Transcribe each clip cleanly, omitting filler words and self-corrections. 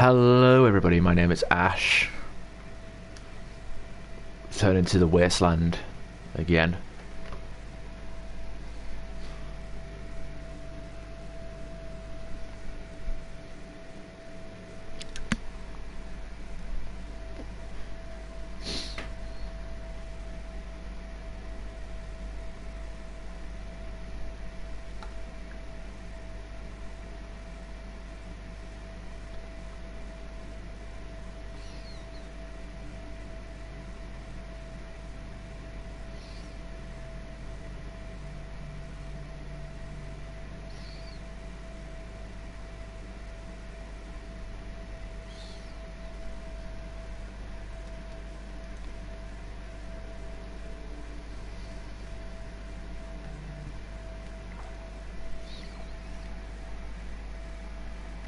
Hello everybody, my name is Ash. Turn into the wasteland again.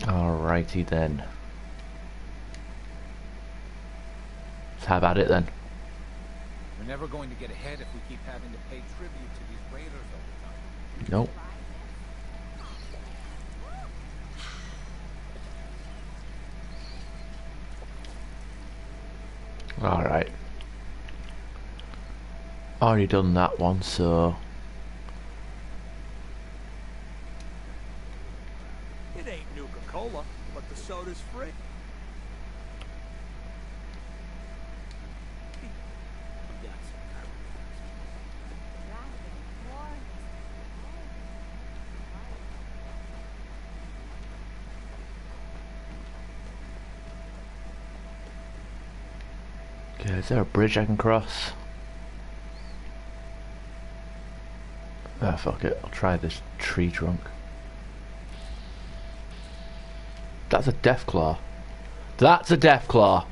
Alrighty then. Let's have at it then. We're never going to get ahead if we keep having to pay tribute to these raiders all the time. Nope. Alright. Already done that one, so... It ain't Nuka-Cola, but the soda's free. Okay, is there a bridge I can cross? Ah, fuck it. I'll try this tree trunk. That's a Deathclaw. That's a Deathclaw!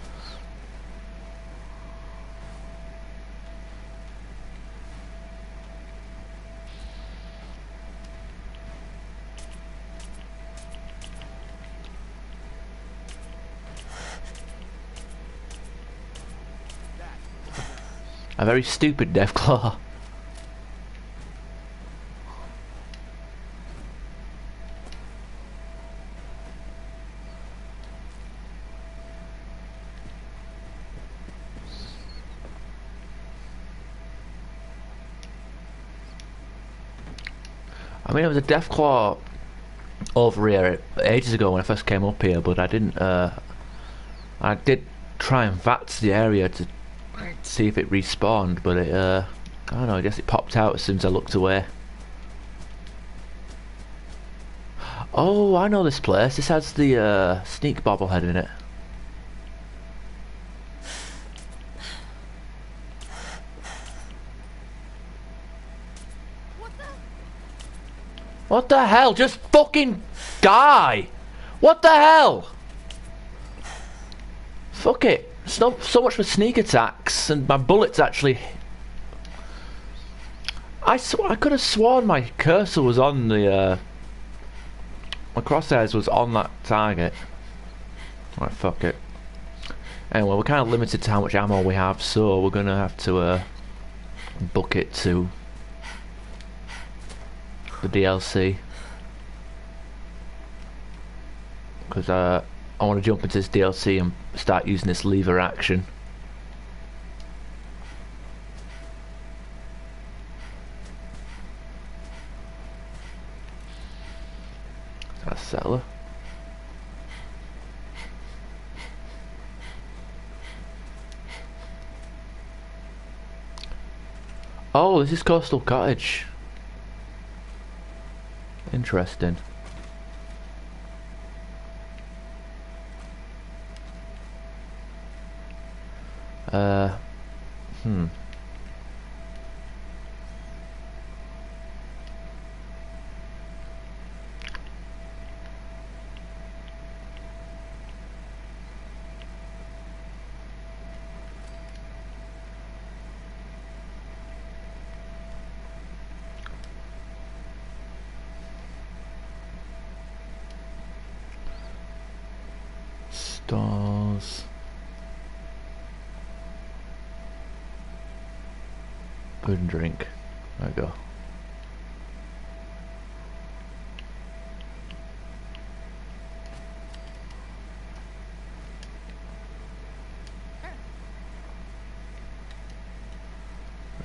A very stupid Deathclaw. I mean, it was a Deathclaw over here ages ago when I first came up here, but I didn't, I did try and VATS the area to see if it respawned, but it, I don't know, I guess it popped out as soon as I looked away. Oh, I know this place. This has the, sneak bobblehead in it. What the hell? Just fucking die! What the hell? Fuck it. It's not so much for sneak attacks, and my bullets actually... I could have sworn my cursor was on the, my crosshairs was on that target. Right, fuck it. Anyway, we're kind of limited to how much ammo we have, so we're gonna have to, book it to the DLC. Because, I want to jump into this DLC and start using this lever action. That's settler. Oh, this is Coastal Cottage. Interesting. Hmm. Stars. Food and drink. There we go.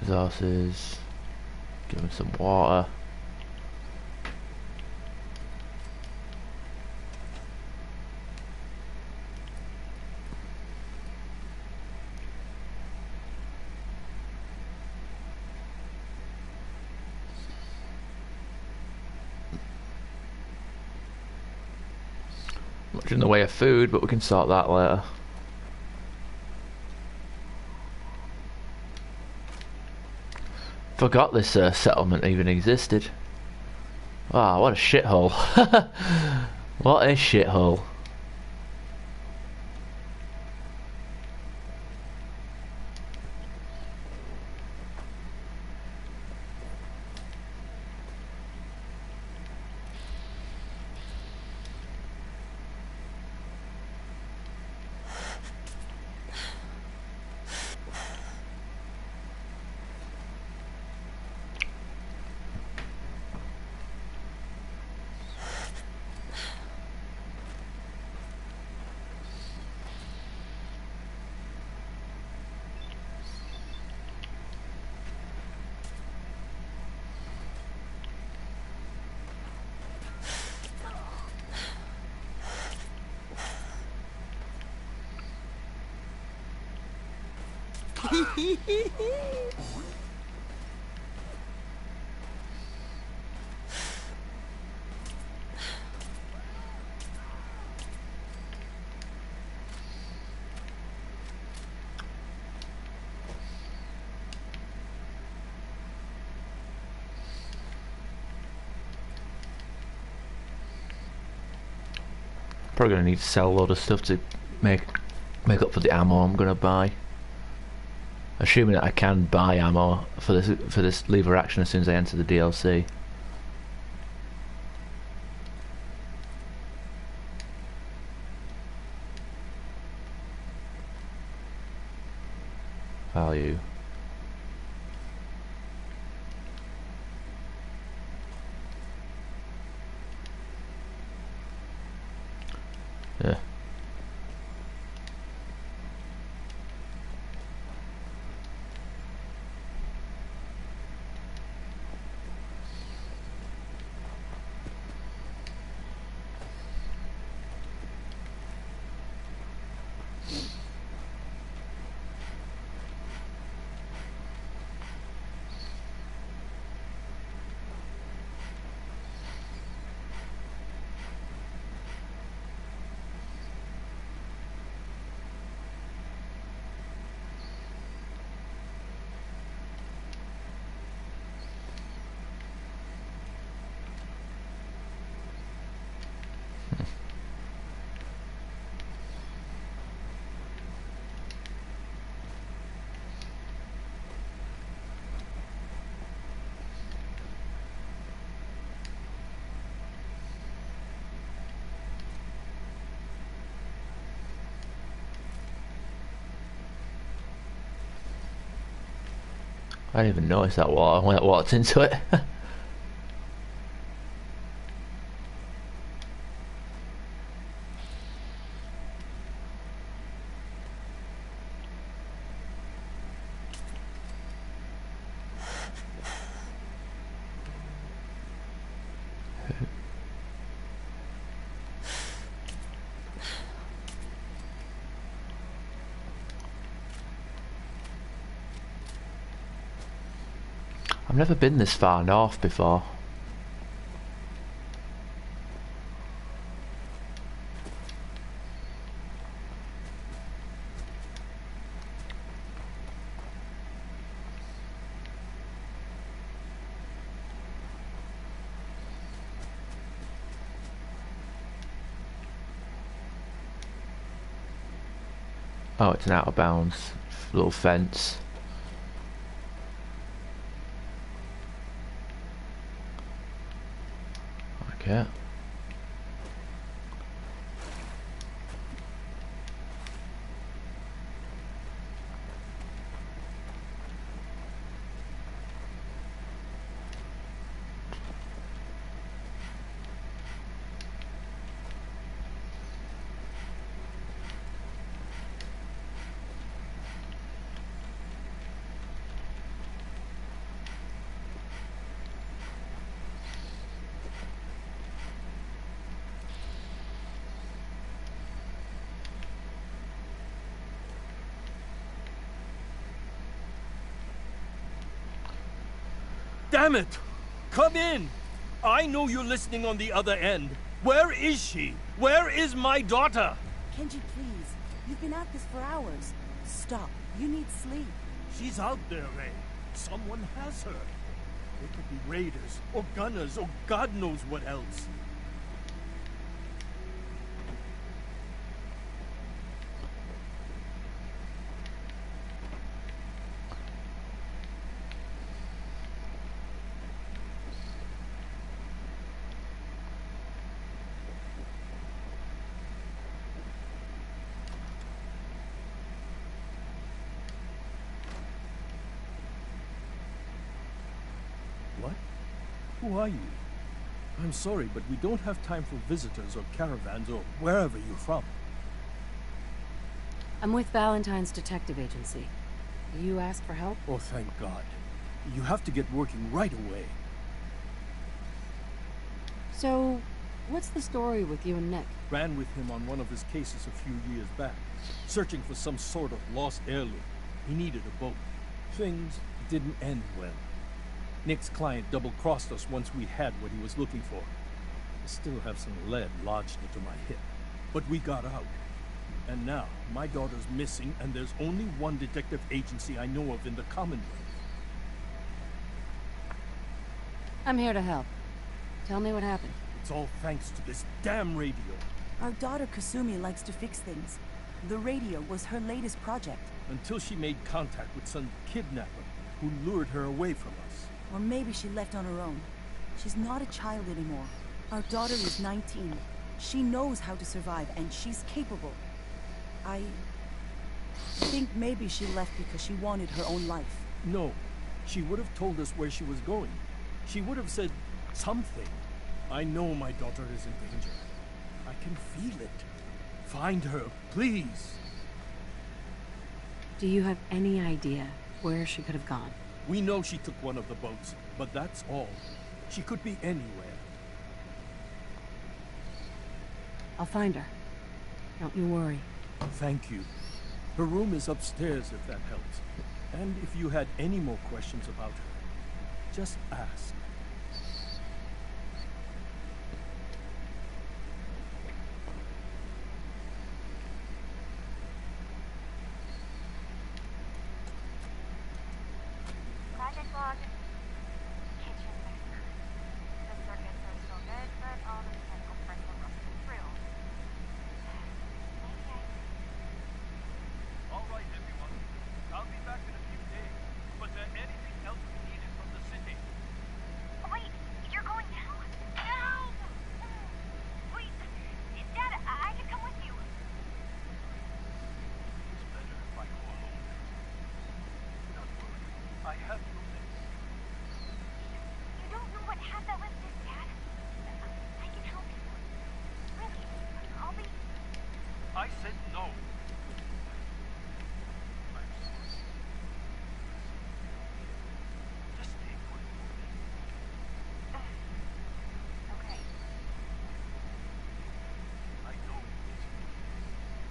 Resources. Give him some water. Much in the way of food, but we can sort that later. Forgot this settlement even existed. Ah, what a shithole. What a shithole. Probably gonna need to sell a load of stuff to make up for the ammo I'm gonna buy. Assuming that I can buy ammo for this lever action as soon as I enter the DLC. Value. Yeah. I didn't even notice that water when I walked into it. I've never been this far north before. Oh, it's an out of bounds little fence. Okay. Damn it! Come in! I know you're listening on the other end. Where is she? Where is my daughter? Kenji, please. You've been at this for hours. Stop. You need sleep. She's out there, Ray. Someone has her. They could be raiders, or gunners, or God knows what else. What? Who are you? I'm sorry, but we don't have time for visitors or caravans or wherever you're from. I'm with Valentine's detective agency. You asked for help? Oh, thank God. You have to get working right away. So, what's the story with you and Nick? Ran with him on one of his cases a few years back, searching for some sort of lost heirloom. He needed a boat. Things didn't end well. Nick's client double-crossed us once we had what he was looking for. I still have some lead lodged into my hip. But we got out. And now, my daughter's missing, and there's only one detective agency I know of in the Commonwealth. I'm here to help. Tell me what happened. It's all thanks to this damn radio. Our daughter Kasumi likes to fix things. The radio was her latest project. Until she made contact with some kidnapper who lured her away from us. Or maybe she left on her own. She's not a child anymore. Our daughter is 19. She knows how to survive, and she's capable. I think maybe she left because she wanted her own life. No, she would have told us where she was going. She would have said something. I know my daughter is in danger. I can feel it. Find her, please. Do you have any idea where she could have gone? We know she took one of the boats, but that's all. She could be anywhere. I'll find her. Don't you worry. Thank you. Her room is upstairs if that helps. And if you had any more questions about her, just ask. Project log. Kitchen mixer. The circuits are still good, but all the mechanical parts are rusted through. Maybe I... All right, everyone. I'll be back in a few days. But anything else we needed from the city? Wait, you're going now? No! Wait, Dad, I can come with you. It's better if I go alone. Don't worry. I have your list. You don't know what half that list is, Dad. I can help you. Really, I'll be... I said no. I'm sorry. Just take what you need. Okay. I know you're busy,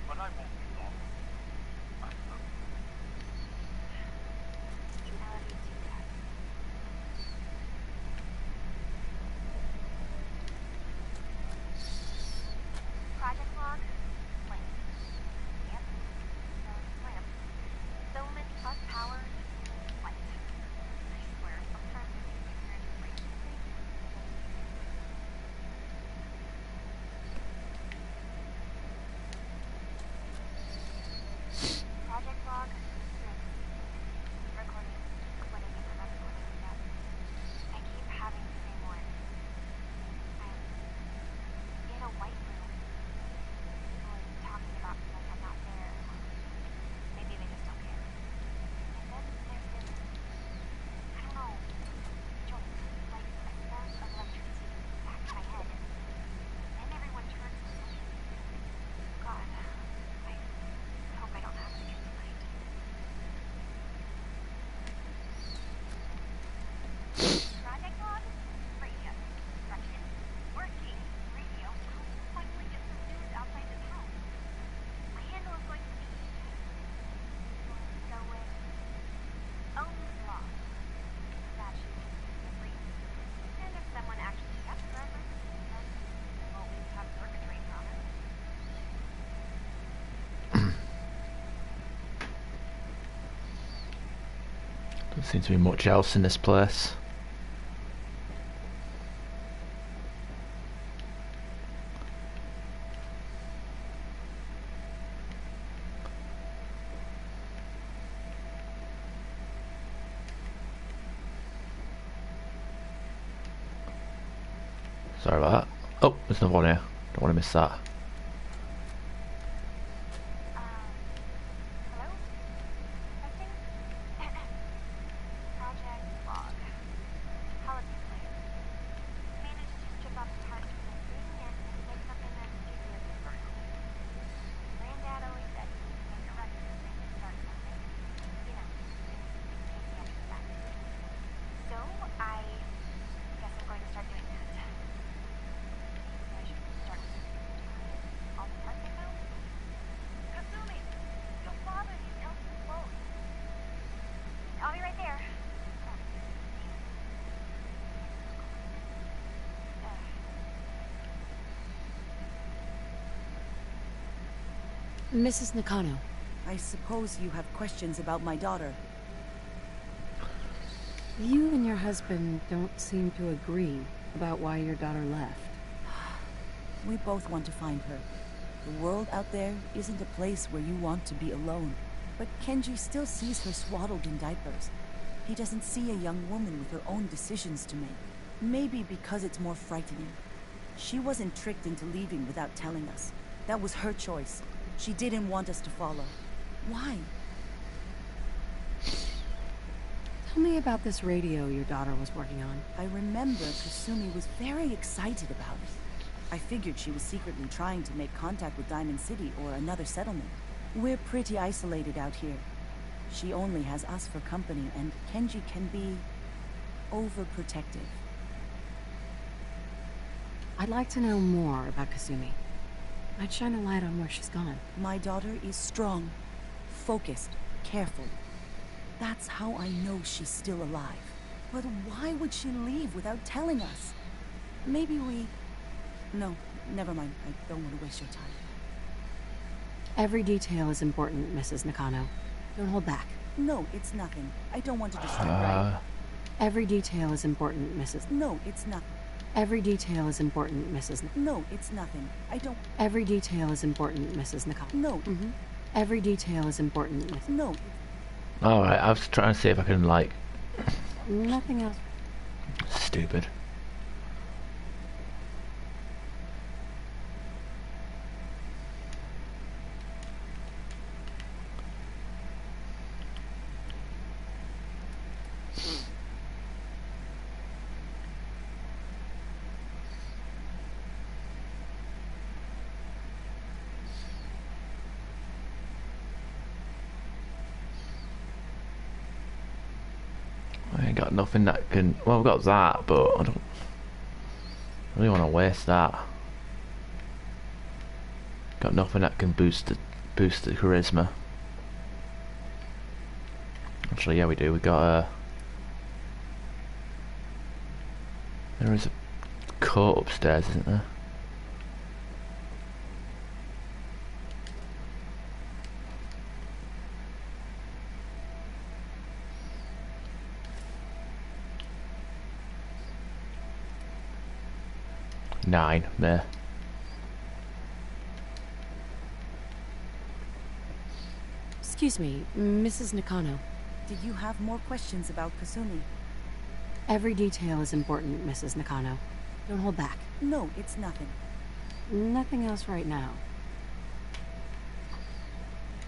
but I won't be long. I love you. I love you too, Dad. Project log. Link. Seems to be much else in this place. Sorry about that. Oh, there's another one here. Don't want to miss that. Hello? I think... Project Log. Holiday Place. Managed to strip off the parts from the thing and make something that's easier to burn. Granddad always said you need to make a record and start something. You know, in case he ever back. So, I guess I'm going to start doing that. I should start with all the parts I found. Kasumi! Don't bother, these elves are close. I'll be right there. Mrs. Nakano. I suppose you have questions about my daughter. You and your husband don't seem to agree about why your daughter left. We both want to find her. The world out there isn't a place where you want to be alone. But Kenji still sees her swaddled in diapers. He doesn't see a young woman with her own decisions to make. Maybe because it's more frightening. She wasn't tricked into leaving without telling us. That was her choice. She didn't want us to follow. Why? Tell me about this radio your daughter was working on. I remember Kasumi was very excited about it. I figured she was secretly trying to make contact with Diamond City or another settlement. We're pretty isolated out here. She only has us for company, and Kenji can be overprotective. I'd like to know more about Kasumi. I'd shine a light on where she's gone. My daughter is strong, focused, careful. That's how I know she's still alive. But why would she leave without telling us? Maybe we... No, never mind. I don't want to waste your time. Every detail is important, Mrs. Nakano. Don't hold back. No, it's nothing. I don't want to disturb, right? Every detail is important, Mrs. No, it's not. Every detail is important, Mrs. No, it's nothing. I don't... Every detail is important, Mrs. Nakano. No. Every detail is important, Mrs. No. Alright, I was trying to see if I can, like... Nothing else. Stupid. I ain't got nothing that can... Well, I've got that, but I don't really want to waste that. Got nothing that can boost the charisma. Actually, yeah, we do. We got there is a coat upstairs, isn't there? Nine, there. Excuse me, Mrs. Nakano. Did you have more questions about Kasumi? Every detail is important, Mrs. Nakano. Don't hold back. No, it's nothing. Nothing else right now.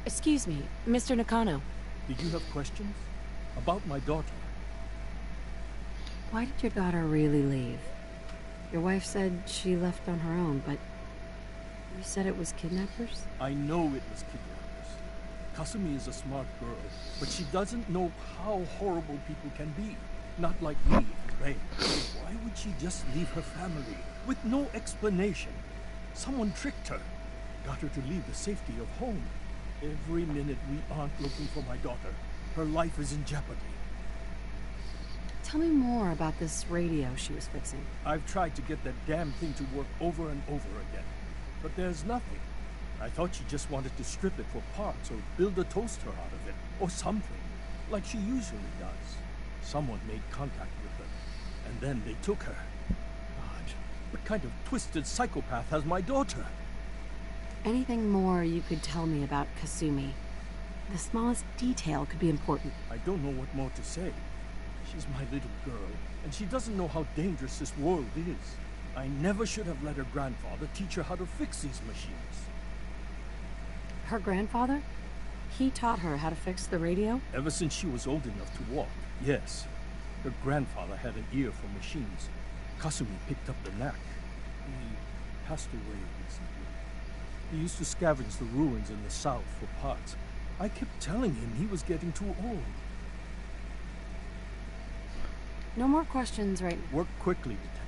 Excuse me, Mr. Nakano. Did you have questions? About my daughter? Why did your daughter really leave? Your wife said she left on her own, but you said it was kidnappers? I know it was kidnappers. Kasumi is a smart girl, but she doesn't know how horrible people can be. Not like me and Ray. Why would she just leave her family with no explanation? Someone tricked her. Got her to leave the safety of home. Every minute we aren't looking for my daughter, her life is in jeopardy. Tell me more about this radio she was fixing. I've tried to get that damn thing to work over and over again, but there's nothing. I thought she just wanted to strip it for parts or build a toaster out of it, or something, like she usually does. Someone made contact with her, and then they took her. God, what kind of twisted psychopath has my daughter? Anything more you could tell me about Kasumi? The smallest detail could be important. I don't know what more to say. She's my little girl, and she doesn't know how dangerous this world is. I never should have let her grandfather teach her how to fix these machines. Her grandfather? He taught her how to fix the radio? Ever since she was old enough to walk, yes. Her grandfather had an ear for machines. Kasumi picked up the knack. He passed away recently. He used to scavenge the ruins in the south for parts. I kept telling him he was getting too old. No more questions right now. Work quickly, Detective.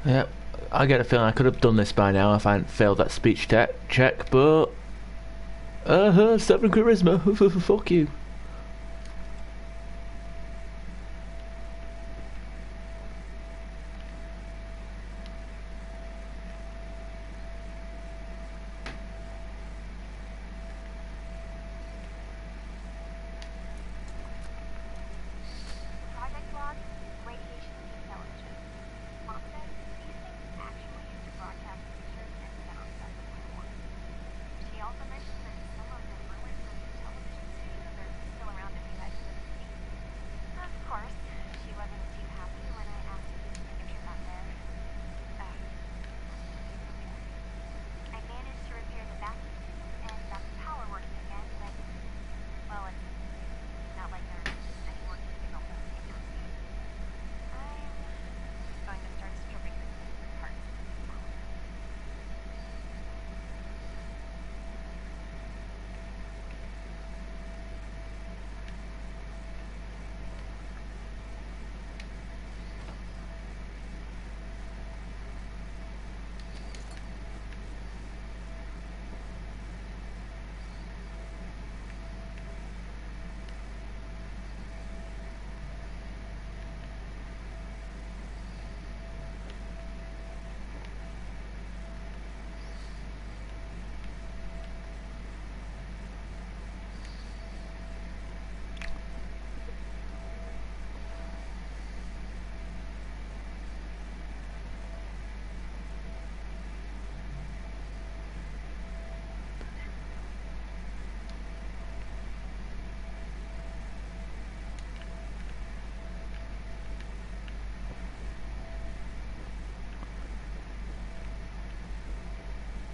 Yep, I get a feeling I could have done this by now if I hadn't failed that speech check, but... 7 charisma, fuck you. Project log, radiation intelligence. Mom says these things actually use to broadcast pictures and sounds back to my work. She also mentioned that some of the ruins of the television studios are still around if you guys live in the city. Of course, she wasn't too happy when I asked her to take a trip out there. I managed to repair the vacuum and got the power working again, but, well, it's not like there's any working signals at the same time. I'm going to start stripping the parts tomorrow.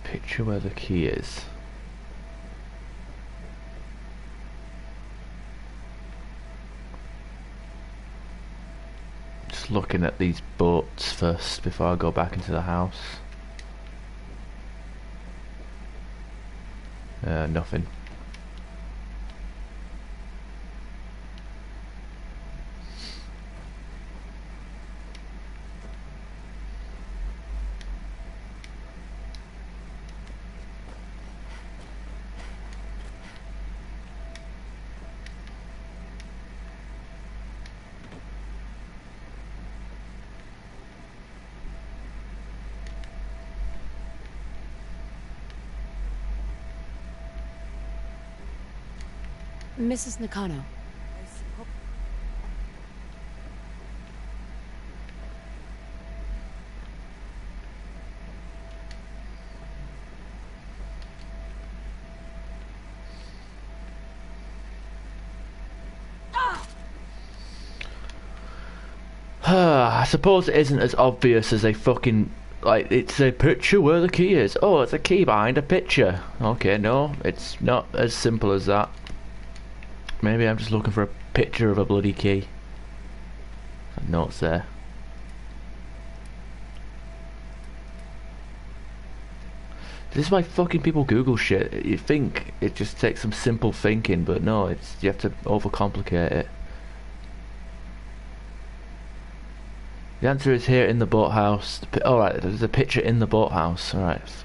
Picture where the key is. Just looking at these boats first before I go back into the house. Nothing. Mrs. Nakano. I suppose. I suppose it isn't as obvious as a fucking... Like, it's a picture where the key is. Oh, it's a key behind a picture. Okay, no, it's not as simple as that. Maybe I'm just looking for a picture of a bloody key. Notes there. This is why fucking people Google shit. You think it just takes some simple thinking, but no, it's you have to overcomplicate it. The answer is here in the boathouse. Alright, there's a picture in the boathouse. Alright.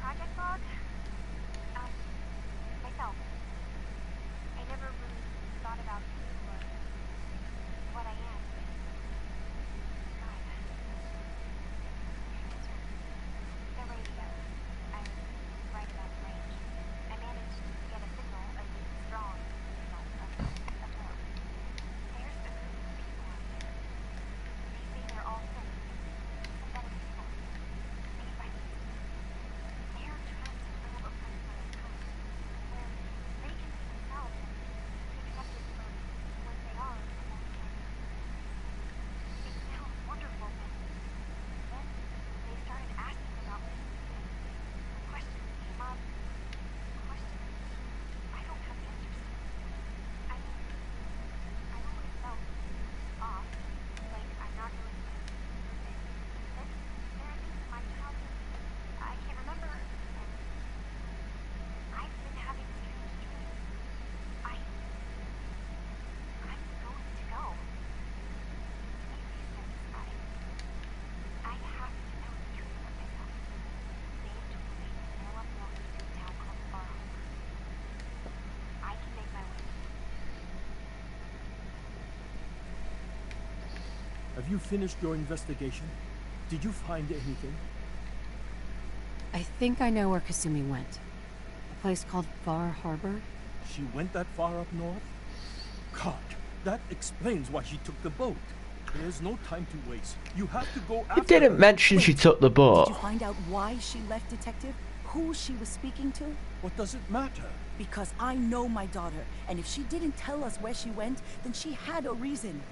Project log? Myself. I never really thought about who or what I am. God. The radio. I was right about the range. I managed to get a signal, a strong signal of more. There's a group of people out there. They say they're all synths. Synthetic people. Made by me. They're trying to build a place for their kind, where they can be themselves and be accepted for what they are alongside us. It sounds wonderful, but then they started asking about me, and questions came up. Questions I don't have answers to. I mean, I've always felt off, like I'm not really me. Then there are things in my childhood I can't remember, and I've been having strange dreams. I'm going to go. Maybe since I have to know the truth about myself. They have told me that they're up north to a town called Far Harbor. I can make my way. Have you finished your investigation? Did you find anything? I think I know where Kasumi went. A place called Far Harbor. She went that far up north? God, that explains why she took the boat. There's no time to waste. You have to go after It didn't her. mention she took the Did boat. you find out why she left, Detective? Who she was speaking to? What does it matter? Because I know my daughter, and if she didn't tell us where she went, then she had a reason.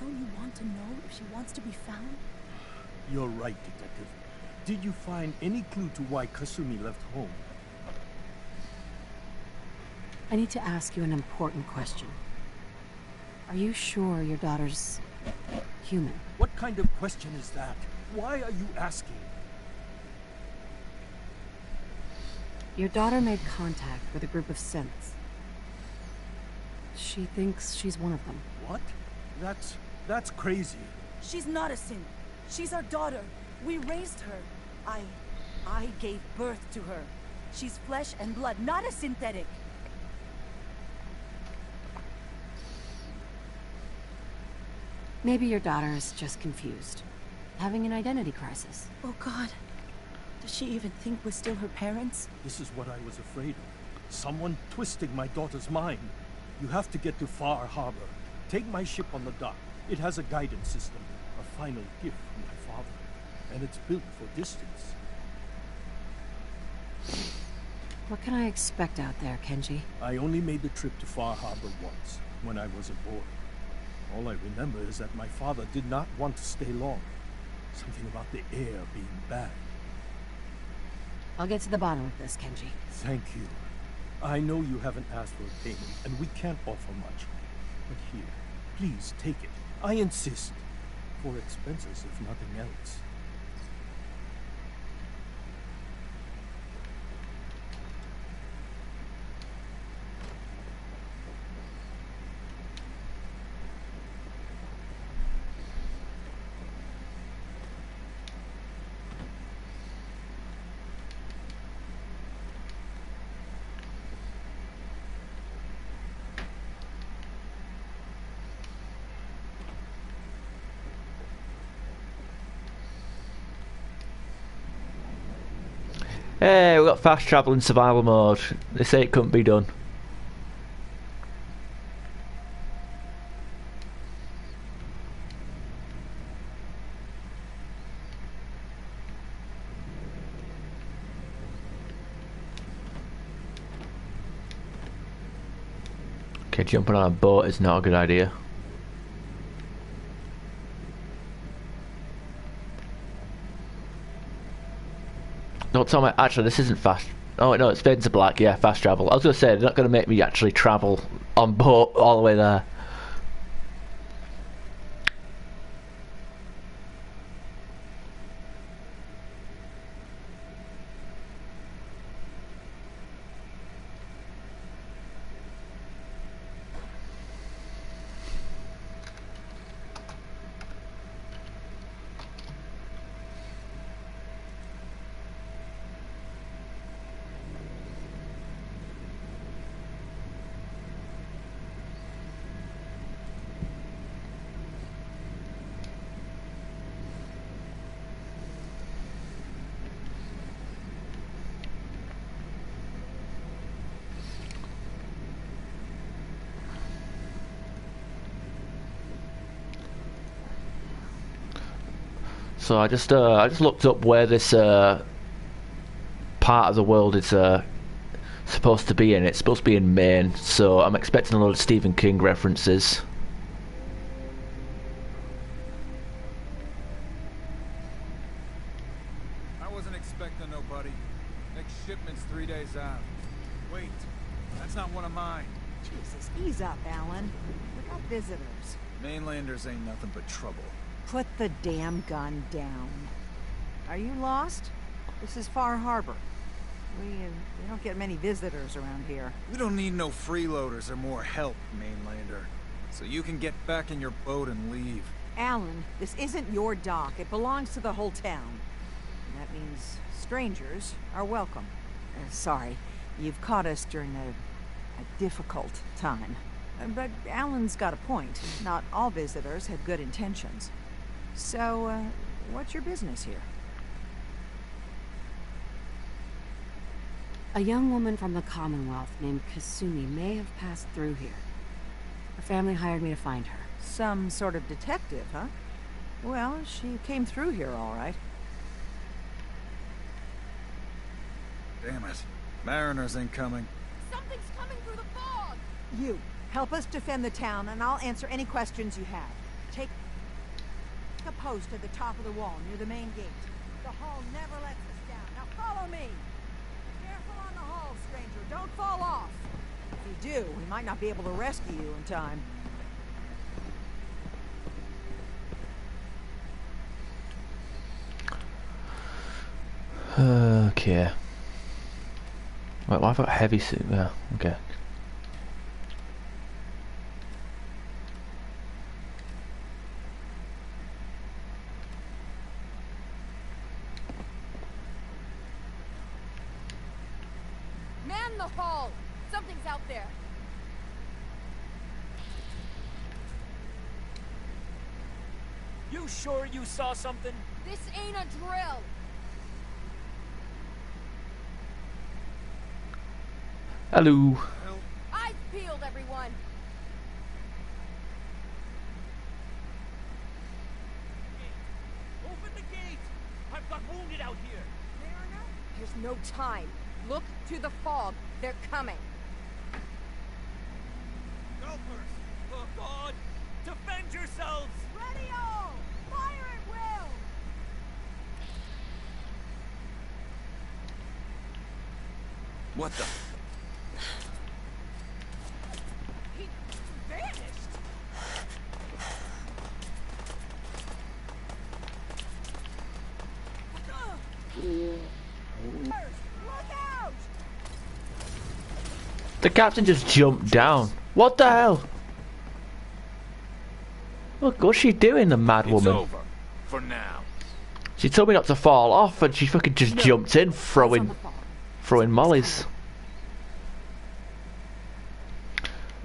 Don't you want to know if she wants to be found? You're right, Detective. Did you find any clue to why Kasumi left home? I need to ask you an important question. Are you sure your daughter's human? What kind of question is that? Why are you asking? Your daughter made contact with a group of synths. She thinks she's one of them. What? That's crazy. She's not a sin. She's our daughter. We raised her. I gave birth to her. She's flesh and blood, not a synthetic. Maybe your daughter is just confused, having an identity crisis. Oh God. Does she even think we're still her parents? This is what I was afraid of. Someone twisting my daughter's mind. You have to get to Far Harbor. Take my ship on the dock. It has a guidance system, a final gift from my father. And it's built for distance. What can I expect out there, Kenji? I only made the trip to Far Harbor once, when I was a boy. All I remember is that my father did not want to stay long. Something about the air being bad. I'll get to the bottom of this, Kenji. Thank you. I know you haven't asked for a payment, and we can't offer much. But here, please take it. I insist. For expenses, if nothing else. Hey, we got fast travel in survival mode. They say it couldn't be done. Okay, jumping on a boat is not a good idea. No, tell me, actually, this isn't fast. Oh, no, it's fade to black. Yeah, fast travel. I was going to say, they're not going to make me actually travel on boat all the way there. So I just looked up where this part of the world is supposed to be in. It's supposed to be in Maine, so I'm expecting a lot of Stephen King references. I wasn't expecting nobody. Next shipment's 3 days out. Wait, that's not one of mine. Jesus, ease up, Alan. We got visitors. Mainlanders ain't nothing but trouble. Put the damn gun down. Are you lost? This is Far Harbor. We don't get many visitors around here. We don't need no freeloaders or more help, Mainlander. So you can get back in your boat and leave. Alan, this isn't your dock. It belongs to the whole town. And that means strangers are welcome. Sorry, you've caught us during a difficult time. But Alan's got a point. Not all visitors have good intentions. So, what's your business here? A young woman from the Commonwealth named Kasumi may have passed through here. Her family hired me to find her. Some sort of detective, huh? Well, she came through here all right. Damn it. Mariners ain't coming. Something's coming through the fog! You, help us defend the town, and I'll answer any questions you have. Take a post at the top of the wall, near the main gate. The hull never lets us down. Now follow me! Careful on the hull, stranger. Don't fall off. If you do, we might not be able to rescue you in time. Okay. Wait, well, I've got heavy suit. Yeah, okay. Man the hull! Something's out there. You sure you saw something? This ain't a drill! Hello. Eyes peeled, everyone! Open the gate! I've got wounded out here! Mariner? There's no time. Look to the fog. They're coming. Go first. Oh, God! Defend yourselves! Ready all! Fire at will! What the? He vanished! Look out! The captain just jumped down. What the hell? Look, what's she doing, the mad It's woman? over. For now. She told me not to fall off, and she fucking just jumped in, throwing mollies.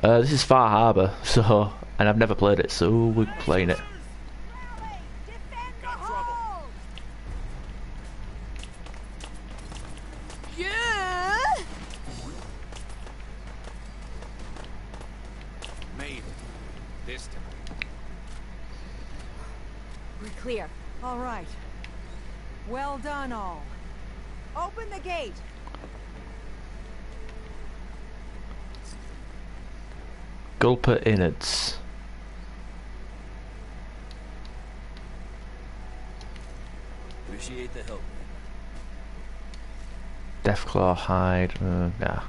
This is Far Harbor, so, and I've never played it, so we're playing it. Rally! Defend the Got trouble. hold! Yeah! Made it. This time. We're clear. All right. Well done, all. Open the gate. Gulper innards. Appreciate the help. Deathclaw hide. Nah.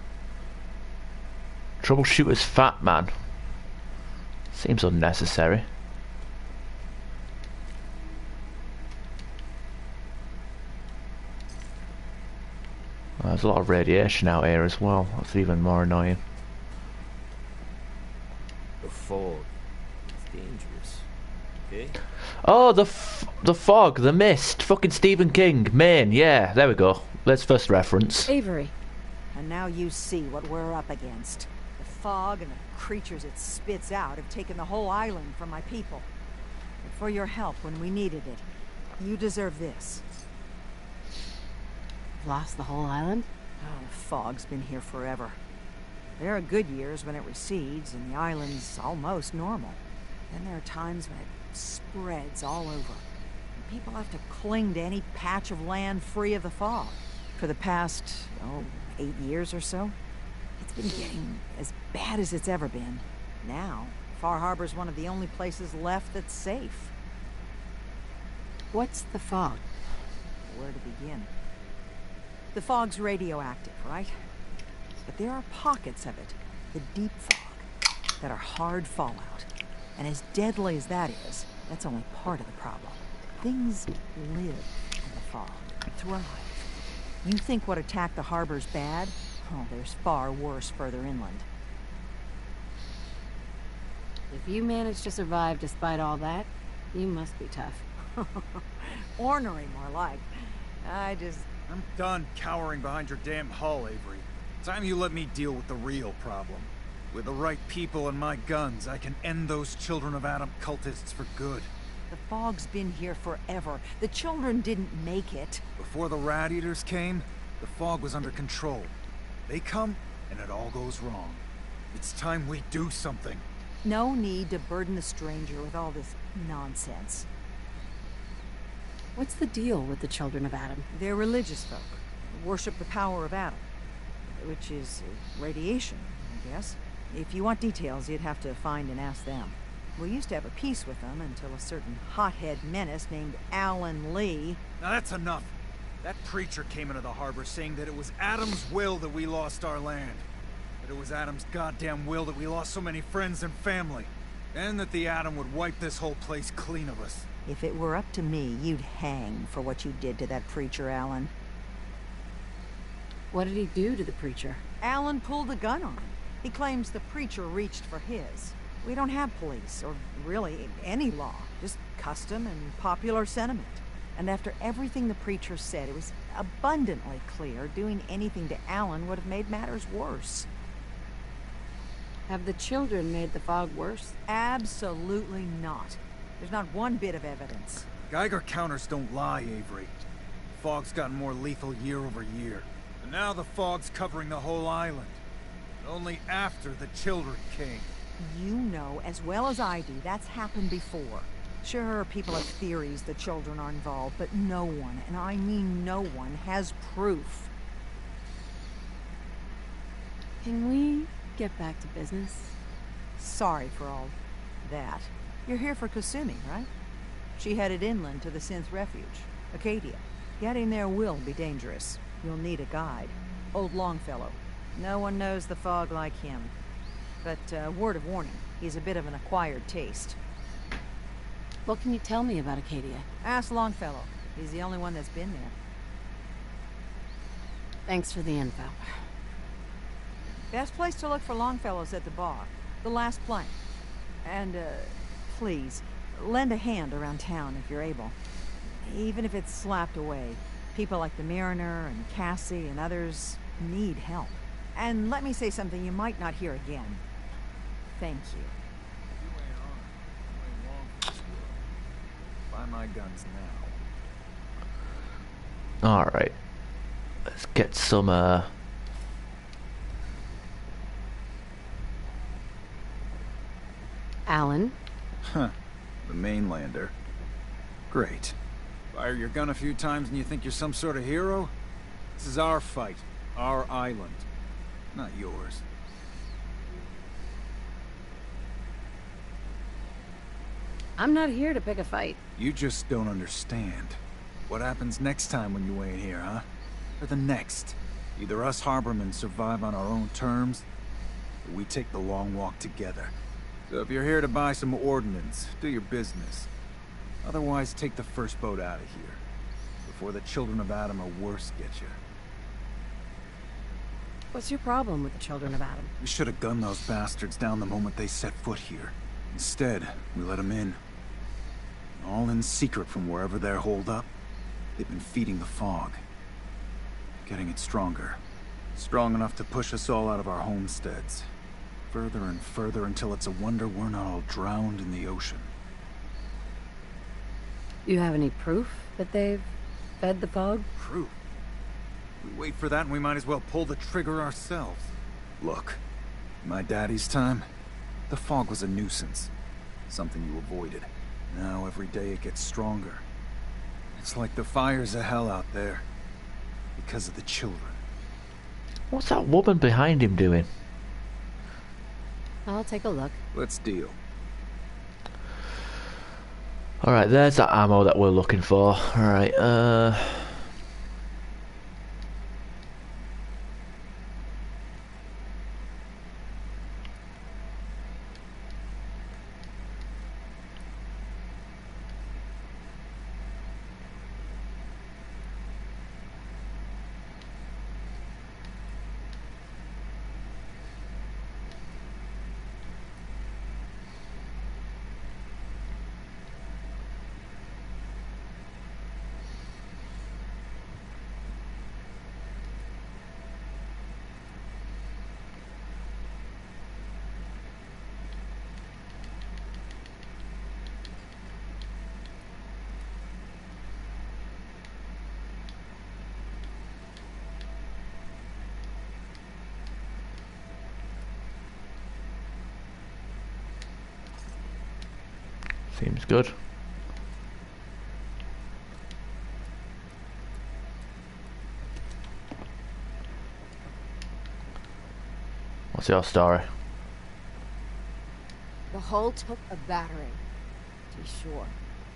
Troubleshooter's fat man. Seems unnecessary. There's a lot of radiation out here as well. That's even more annoying. The fog. It's dangerous. Okay? Oh, the fog, the mist. Fucking Stephen King. Maine, yeah, there we go. Let's first reference. Avery. And now you see what we're up against. The fog and the creatures it spits out have taken the whole island from my people. But for your help when we needed it, you deserve this. Lost the whole island? Oh, the fog's been here forever. There are good years when it recedes and the island's almost normal. Then there are times when it spreads all over. And people have to cling to any patch of land free of the fog. For the past, 8 years or so, it's been getting as bad as it's ever been. Now, Far Harbor's one of the only places left that's safe. What's the fog? Where to begin? The fog's radioactive, right? But there are pockets of it, the deep fog, that are hard fallout. And as deadly as that is, that's only part of the problem. Things live in the fog, thrive. You think what attacked the harbor's bad? Oh, there's far worse further inland. If you managed to survive despite all that, you must be tough. Ornery, more like. I'm done cowering behind your damn hull, Avery. Time you let me deal with the real problem. With the right people and my guns, I can end those Children of Adam cultists for good. The fog's been here forever. The children didn't make it. Before the Rat Eaters came, the fog was under control. They come, and it all goes wrong. It's time we do something. No need to burden the stranger with all this nonsense. What's the deal with the Children of Adam? They're religious folk. Worship the power of Adam. Which is radiation, I guess. If you want details, you'd have to find and ask them. We used to have a peace with them until a certain hothead menace named Alan Lee. Now that's enough. That preacher came into the harbor saying that it was Adam's will that we lost our land. That it was Adam's goddamn will that we lost so many friends and family. And that the Atom would wipe this whole place clean of us. If it were up to me, you'd hang for what you did to that preacher, Alan. What did he do to the preacher? Alan pulled a gun on him. He claims the preacher reached for his. We don't have police, or really any law, just custom and popular sentiment. And after everything the preacher said, it was abundantly clear doing anything to Alan would have made matters worse. Have the children made the fog worse? Absolutely not. There's not one bit of evidence. Geiger counters don't lie, Avery. The fog's gotten more lethal year over year. And now the fog's covering the whole island. And only after the children came. You know as well as I do that's happened before. Sure, people have theories the children are involved, but no one, and I mean no one, has proof. Can we get back to business? Sorry for all that. You're here for Kasumi, right? She headed inland to the Synth Refuge, Acadia. Getting there will be dangerous. You'll need a guide. Old Longfellow. No one knows the fog like him. But, word of warning, he's a bit of an acquired taste. What can you tell me about Acadia? Ask Longfellow. He's the only one that's been there. Thanks for the info. Best place to look for Longfellow's at the bar. The last plank. And, please, lend a hand around town if you're able. Even if it's slapped away. People like the Mariner and Cassie and others need help. And let me say something you might not hear again. Thank you. You ain't on. You ain't long for this world. Buy my guns now. Alright. Let's get some, Alan? Huh. The mainlander. Great. Fire your gun a few times and you think you're some sort of hero? This is our fight. Our island. Not yours. I'm not here to pick a fight. You just don't understand. What happens next time when you ain't here, huh? Or the next? Either us Harbormen survive on our own terms, or we take the long walk together. So if you're here to buy some ordnance, do your business. Otherwise, take the first boat out of here, before the children of Adam or worse get you. What's your problem with the Children of Adam? We should have gunned those bastards down the moment they set foot here. Instead, we let them in. All in secret from wherever they're holed up. They've been feeding the fog. Getting it stronger. Strong enough to push us all out of our homesteads. Further and further until it's a wonder we're not all drowned in the ocean. You have any proof that they've fed the fog? Proof? We wait for that and we might as well pull the trigger ourselves. Look, in my daddy's time, the fog was a nuisance. Something you avoided. Now every day it gets stronger. It's like the fires of hell out there. Because of the children. what's that woman behind him doing? I'll take a look. Let's deal. Alright, there's that ammo that we're looking for. Alright, seems good. What's your story? The hull took a battering, to be sure.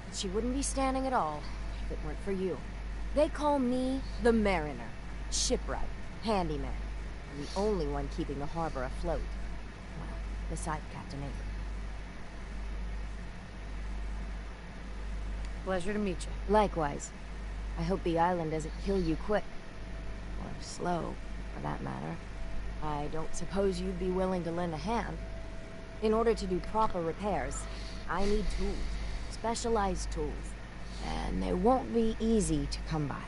But she wouldn't be standing at all if it weren't for you. They call me the Mariner, shipwright, handyman, and the only one keeping the harbor afloat. Well, beside Captain Avery. Pleasure to meet you. Likewise. I hope the island doesn't kill you quick. Or slow, for that matter. I don't suppose you'd be willing to lend a hand. In order to do proper repairs, I need tools. Specialized tools. And they won't be easy to come by.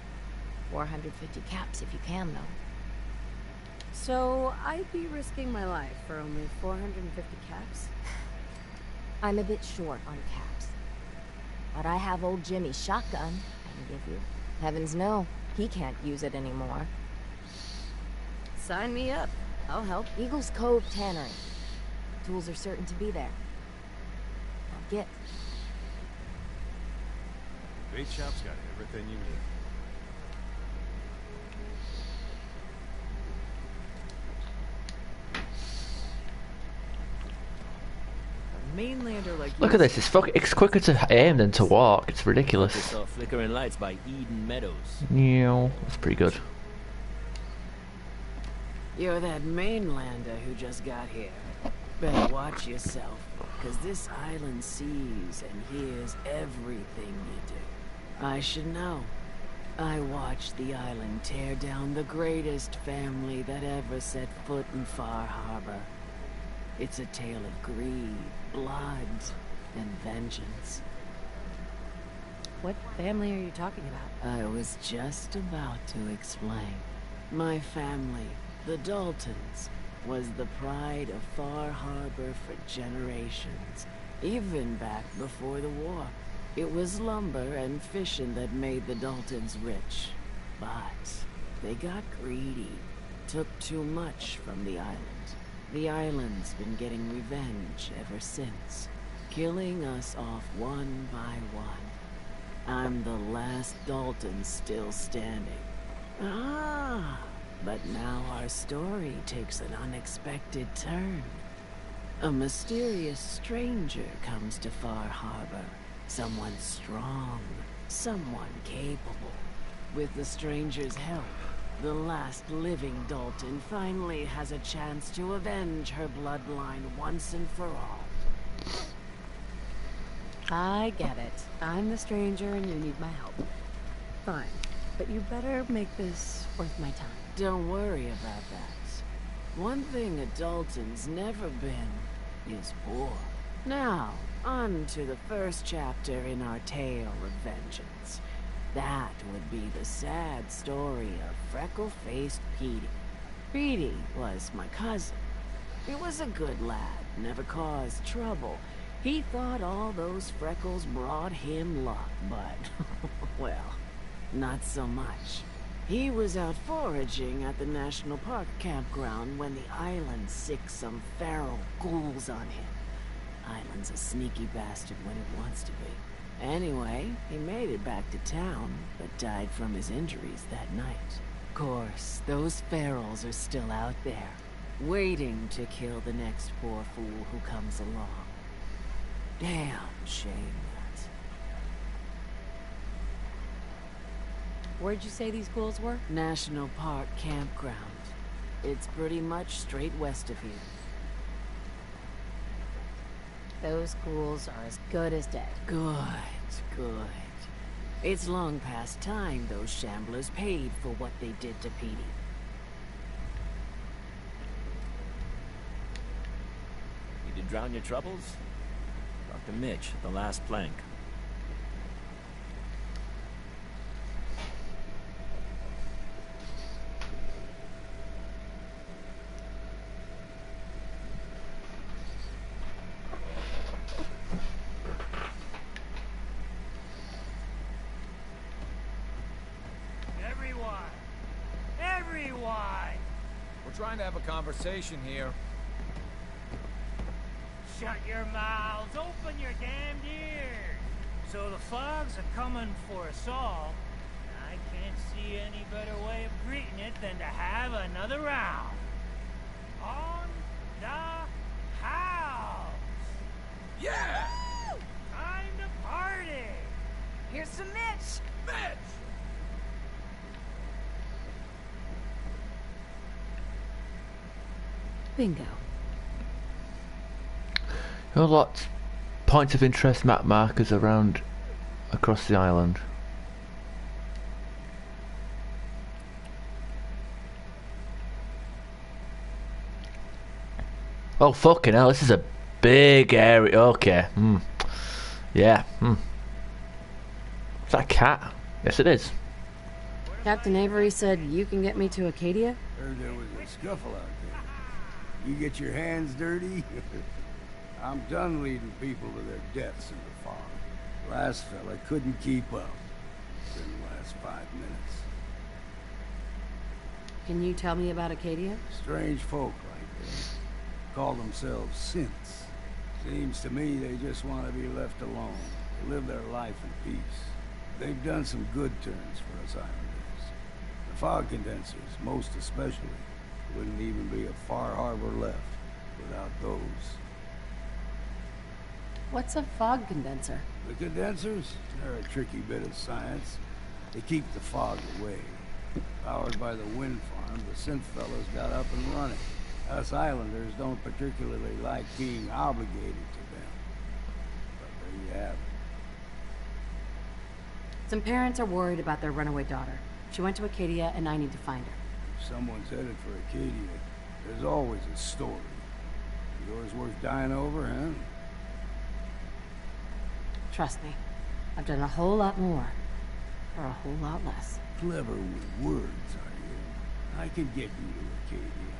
450 caps if you can, though. So, I'd be risking my life for only 450 caps? I'm a bit short on caps. But I have old Jimmy's shotgun I can give you. Heavens no, he can't use it anymore. Sign me up. I'll help. Eagles Cove Tannery. Tools are certain to be there. Now get. Bait shop's got everything you need. mainlander like Look at this. It's quicker to aim than to walk. It's ridiculous. Saw flickering lights by Eden Meadows. Yeah, that's pretty good. You're that mainlander who just got here. Better watch yourself, because this island sees and hears everything you do. I should know. I watched the island tear down the greatest family that ever set foot in Far Harbor. It's a tale of greed, blood, and vengeance. What family are you talking about? I was just about to explain. My family, the Daltons, was the pride of Far Harbor for generations, even back before the war. It was lumber and fishing that made the Daltons rich. But they got greedy, took too much from the island. The island's been getting revenge ever since, killing us off one by one. I'm the last Dalton still standing. Ah, but now our story takes an unexpected turn. A mysterious stranger comes to Far Harbor. Someone strong, someone capable. With the stranger's help, the last living Dalton finally has a chance to avenge her bloodline once and for all. I get it. I'm the stranger and you need my help. Fine. But you better make this worth my time. Don't worry about that. One thing a Dalton's never been is poor. Now, on to the first chapter in our tale of vengeance. That would be the sad story of freckle-faced Petey. Petey was my cousin. He was a good lad, never caused trouble. He thought all those freckles brought him luck, but, well, not so much. He was out foraging at the National Park campground when the island sicked some feral ghouls on him. Island's a sneaky bastard when it wants to be. Anyway, he made it back to town, but died from his injuries that night. Of course, those ferals are still out there, waiting to kill the next poor fool who comes along. Damn shame that. Where'd you say these ghouls were? National Park campground. It's pretty much straight west of here. Those ghouls are as good as dead. Good, good. It's long past time those shamblers paid for what they did to Petey. Need to drown your troubles? Talk to Mitch at the last plank. Trying to have a conversation here. Shut your mouths, open your damned ears. So the fogs are coming for us all. I can't see any better way of greeting it than to have another round. On the house. Yeah! Woo! Time to party. Here's some Mitch. Mitch! Bingo. There are lots points of interest map markers around across the island. Oh fucking hell, this is a big area. Okay. Yeah. Is that a cat? Yes it is. Captain Avery said you can get me to Acadia? Heard there was a scuffle out there. You get your hands dirty? I'm done leading people to their deaths in the farm. Last fella couldn't keep up. Didn't last 5 minutes. Can you tell me about Acadia? Strange folk like this. Call themselves synths. Seems to me they just want to be left alone. To live their life in peace. They've done some good turns for us islanders. The fog condensers, most especially. Wouldn't even be a Far Harbor left without those. What's a fog condenser? The condensers, they're a tricky bit of science. They keep the fog away. Powered by the wind farm, the synth fellows got up and running. Us islanders don't particularly like being obligated to them. But there you have it. Some parents are worried about their runaway daughter. She went to Acadia, and I need to find her. If someone's headed for Acadia, there's always a story. Yours worth dying over, huh? Trust me, I've done a whole lot more for a whole lot less. Clever with words, are you? I can get you to Acadia.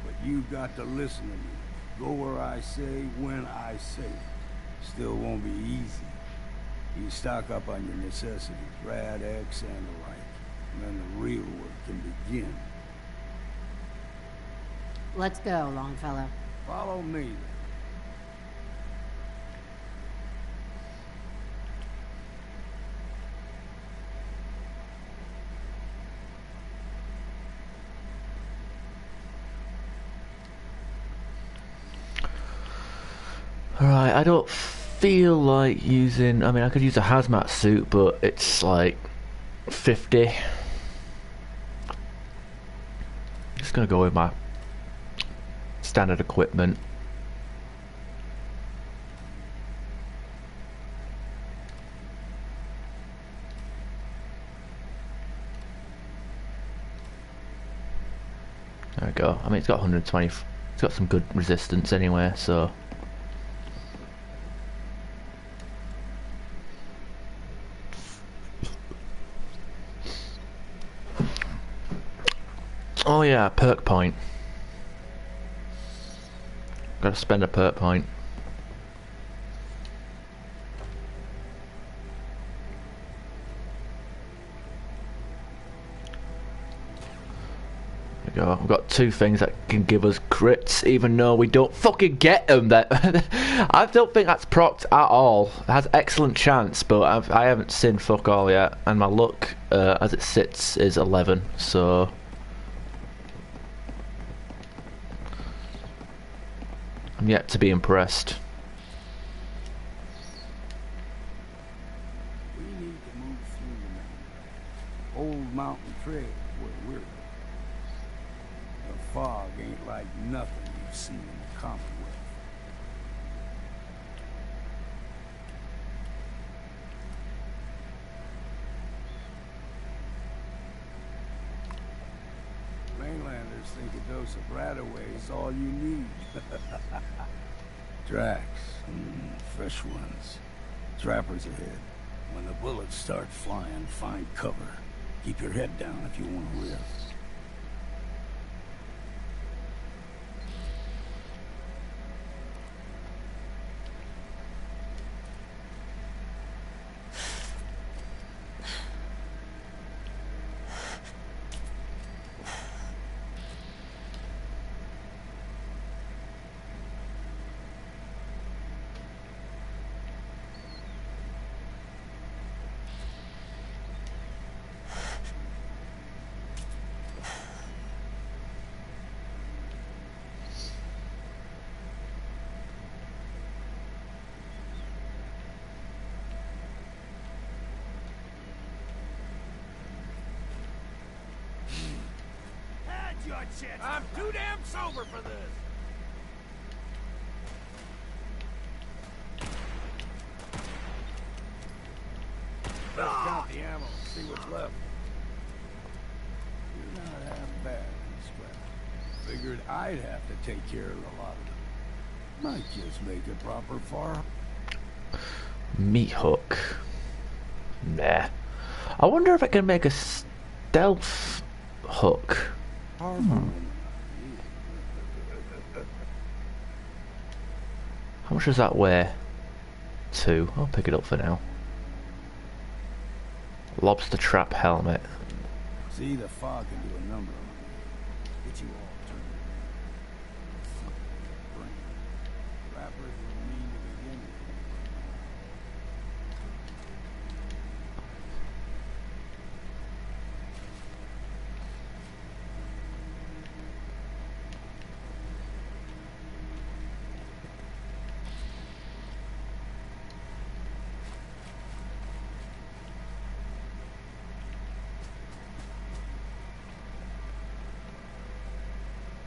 But you've got to listen to me. Go where I say, when I say it. Still won't be easy. You stock up on your necessities, Rad X and the like. And then the real work can begin. Let's go, Longfellow. Follow me, then. Alright, I don't feel like using... I mean, I could use a hazmat suit, but it's like 50. Just gonna go with my standard equipment. There we go. I mean, it's got 120... It's got some good resistance anyway, so... Oh yeah, perk point. Gotta spend a perk point. There we go. We've got 2 things that can give us crits, even though we don't fucking get them. That I don't think that's procced at all. It has excellent chance, but I haven't seen fuck all yet, and my luck as it sits is 11. So. I'm yet to be impressed. We need to move through the mountain. Old Mountain Trail is where we're going. The fog ain't like nothing you've seen in the Commonwealth. Mainlanders think a dose of Radaway is all you need. Drax, fresh ones. Trappers ahead. When the bullets start flying, find cover. Keep your head down if you want to live. I'm too damn sober for this. Let's count the ammo, see what's left. You're not half bad, Scrap. Figured I'd have to take care of a lot of them. Might just make a proper far. Meat hook. Nah. I wonder if I can make a stealth hook. How much does that weigh? 2. I'll pick it up for now. Lobster trap helmet. See, the fog can do a number on you. Get you all turned. Rappers were mean to begin with.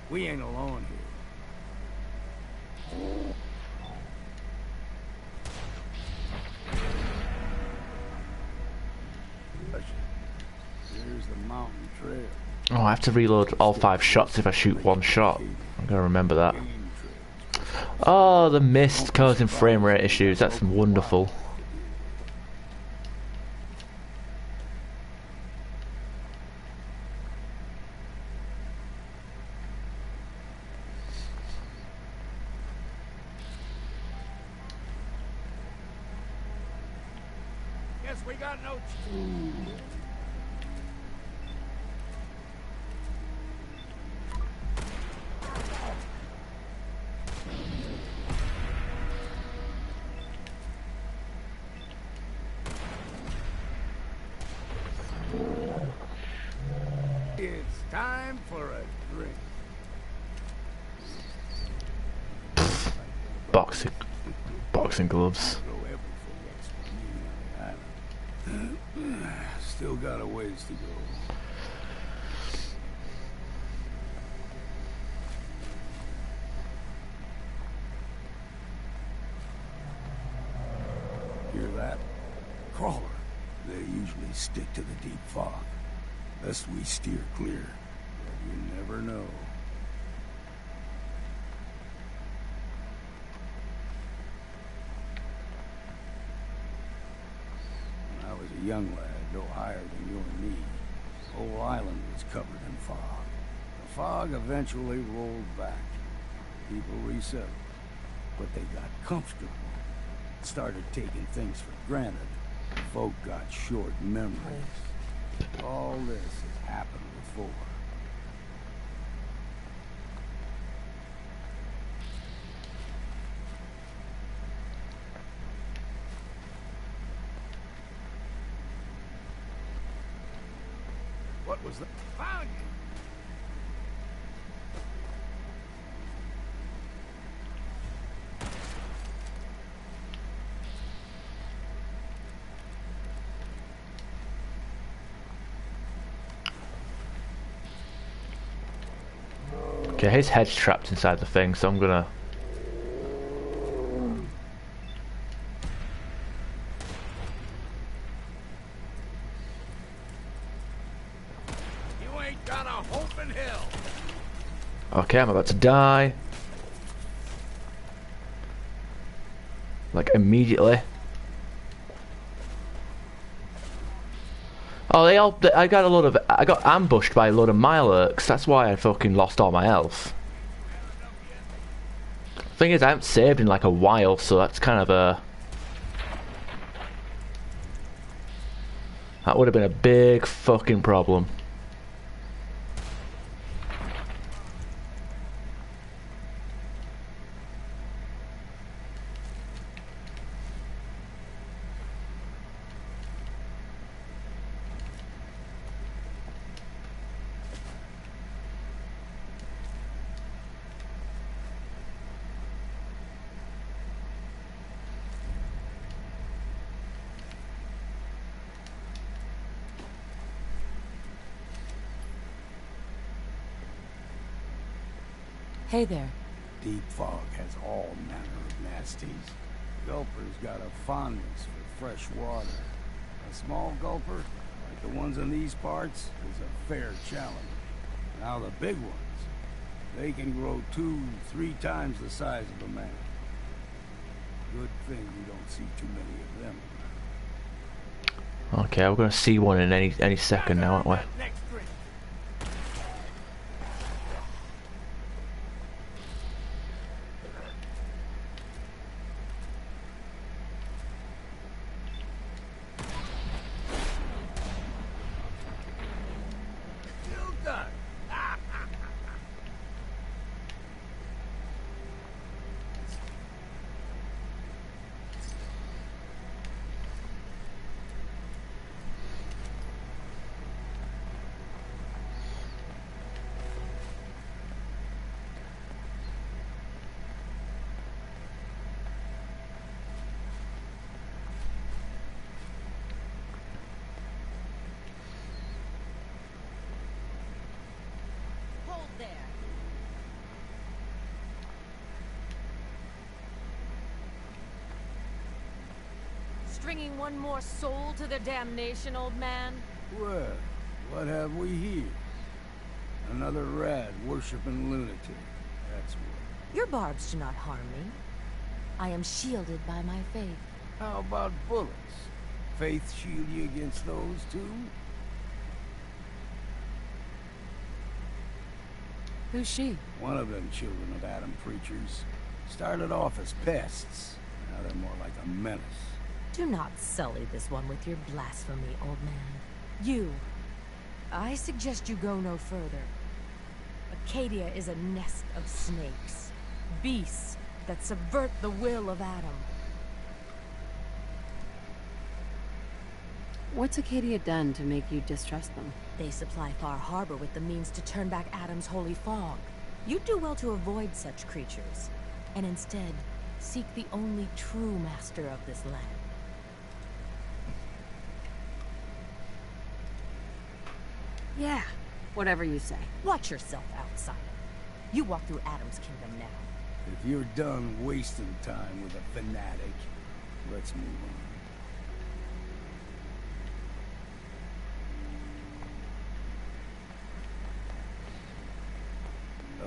We ain't alone here. Here's the mountain trail. Oh, I have to reload all 5 shots if I shoot 1 shot. I'm gonna remember that. Oh, the mist causing frame rate issues. That's wonderful. Guess we got no. It's time for a drink. Boxing gloves. Still got a ways to go. Hear that? Crawler. They usually stick to the deep fog. Best we steer clear. But you never know. When I was a young lad, no higher than you and me, the whole island was covered in fog. The fog eventually rolled back. People resettled. But they got comfortable. Started taking things for granted. Folk got short memories. All this has happened before. What was that? Found you! Okay, his head's trapped inside the thing, so I'm gonna... You ain't got a hope in hell! Okay, I'm about to die. Like, immediately. Oh, I got ambushed by a load of Mirelurks. That's why I fucking lost all my health. Thing is, I haven't saved in like a while, so that's kind of a... That would have been a big fucking problem. Hey there. Deep fog has all manner of nasties. Gulper's got a fondness for fresh water. A small gulper, like the ones in these parts, is a fair challenge. Now the big ones, they can grow 2-3 times the size of a man. Good thing you don't see too many of them. Okay, we're gonna see one in any second now, aren't we? stringing one more soul to their damnation, old man? Well, what have we here? Another rat worshipping lunatic. That's what. Your barbs do not harm me. I am shielded by my faith. How about bullets? Faith shield you against those too? Who's she? One of them children of Adam preachers. Started off as pests. Now they're more like a menace. Do not sully this one with your blasphemy, old man. You. I suggest you go no further. Acadia is a nest of snakes. Beasts that subvert the will of Adam. What's Acadia done to make you distrust them? They supply Far Harbor with the means to turn back Adam's holy fog. You'd do well to avoid such creatures, and instead seek the only true master of this land. Yeah, whatever you say. Watch yourself, outsider. You walk through Adam's kingdom now. If you're done wasting time with a fanatic, let's move on.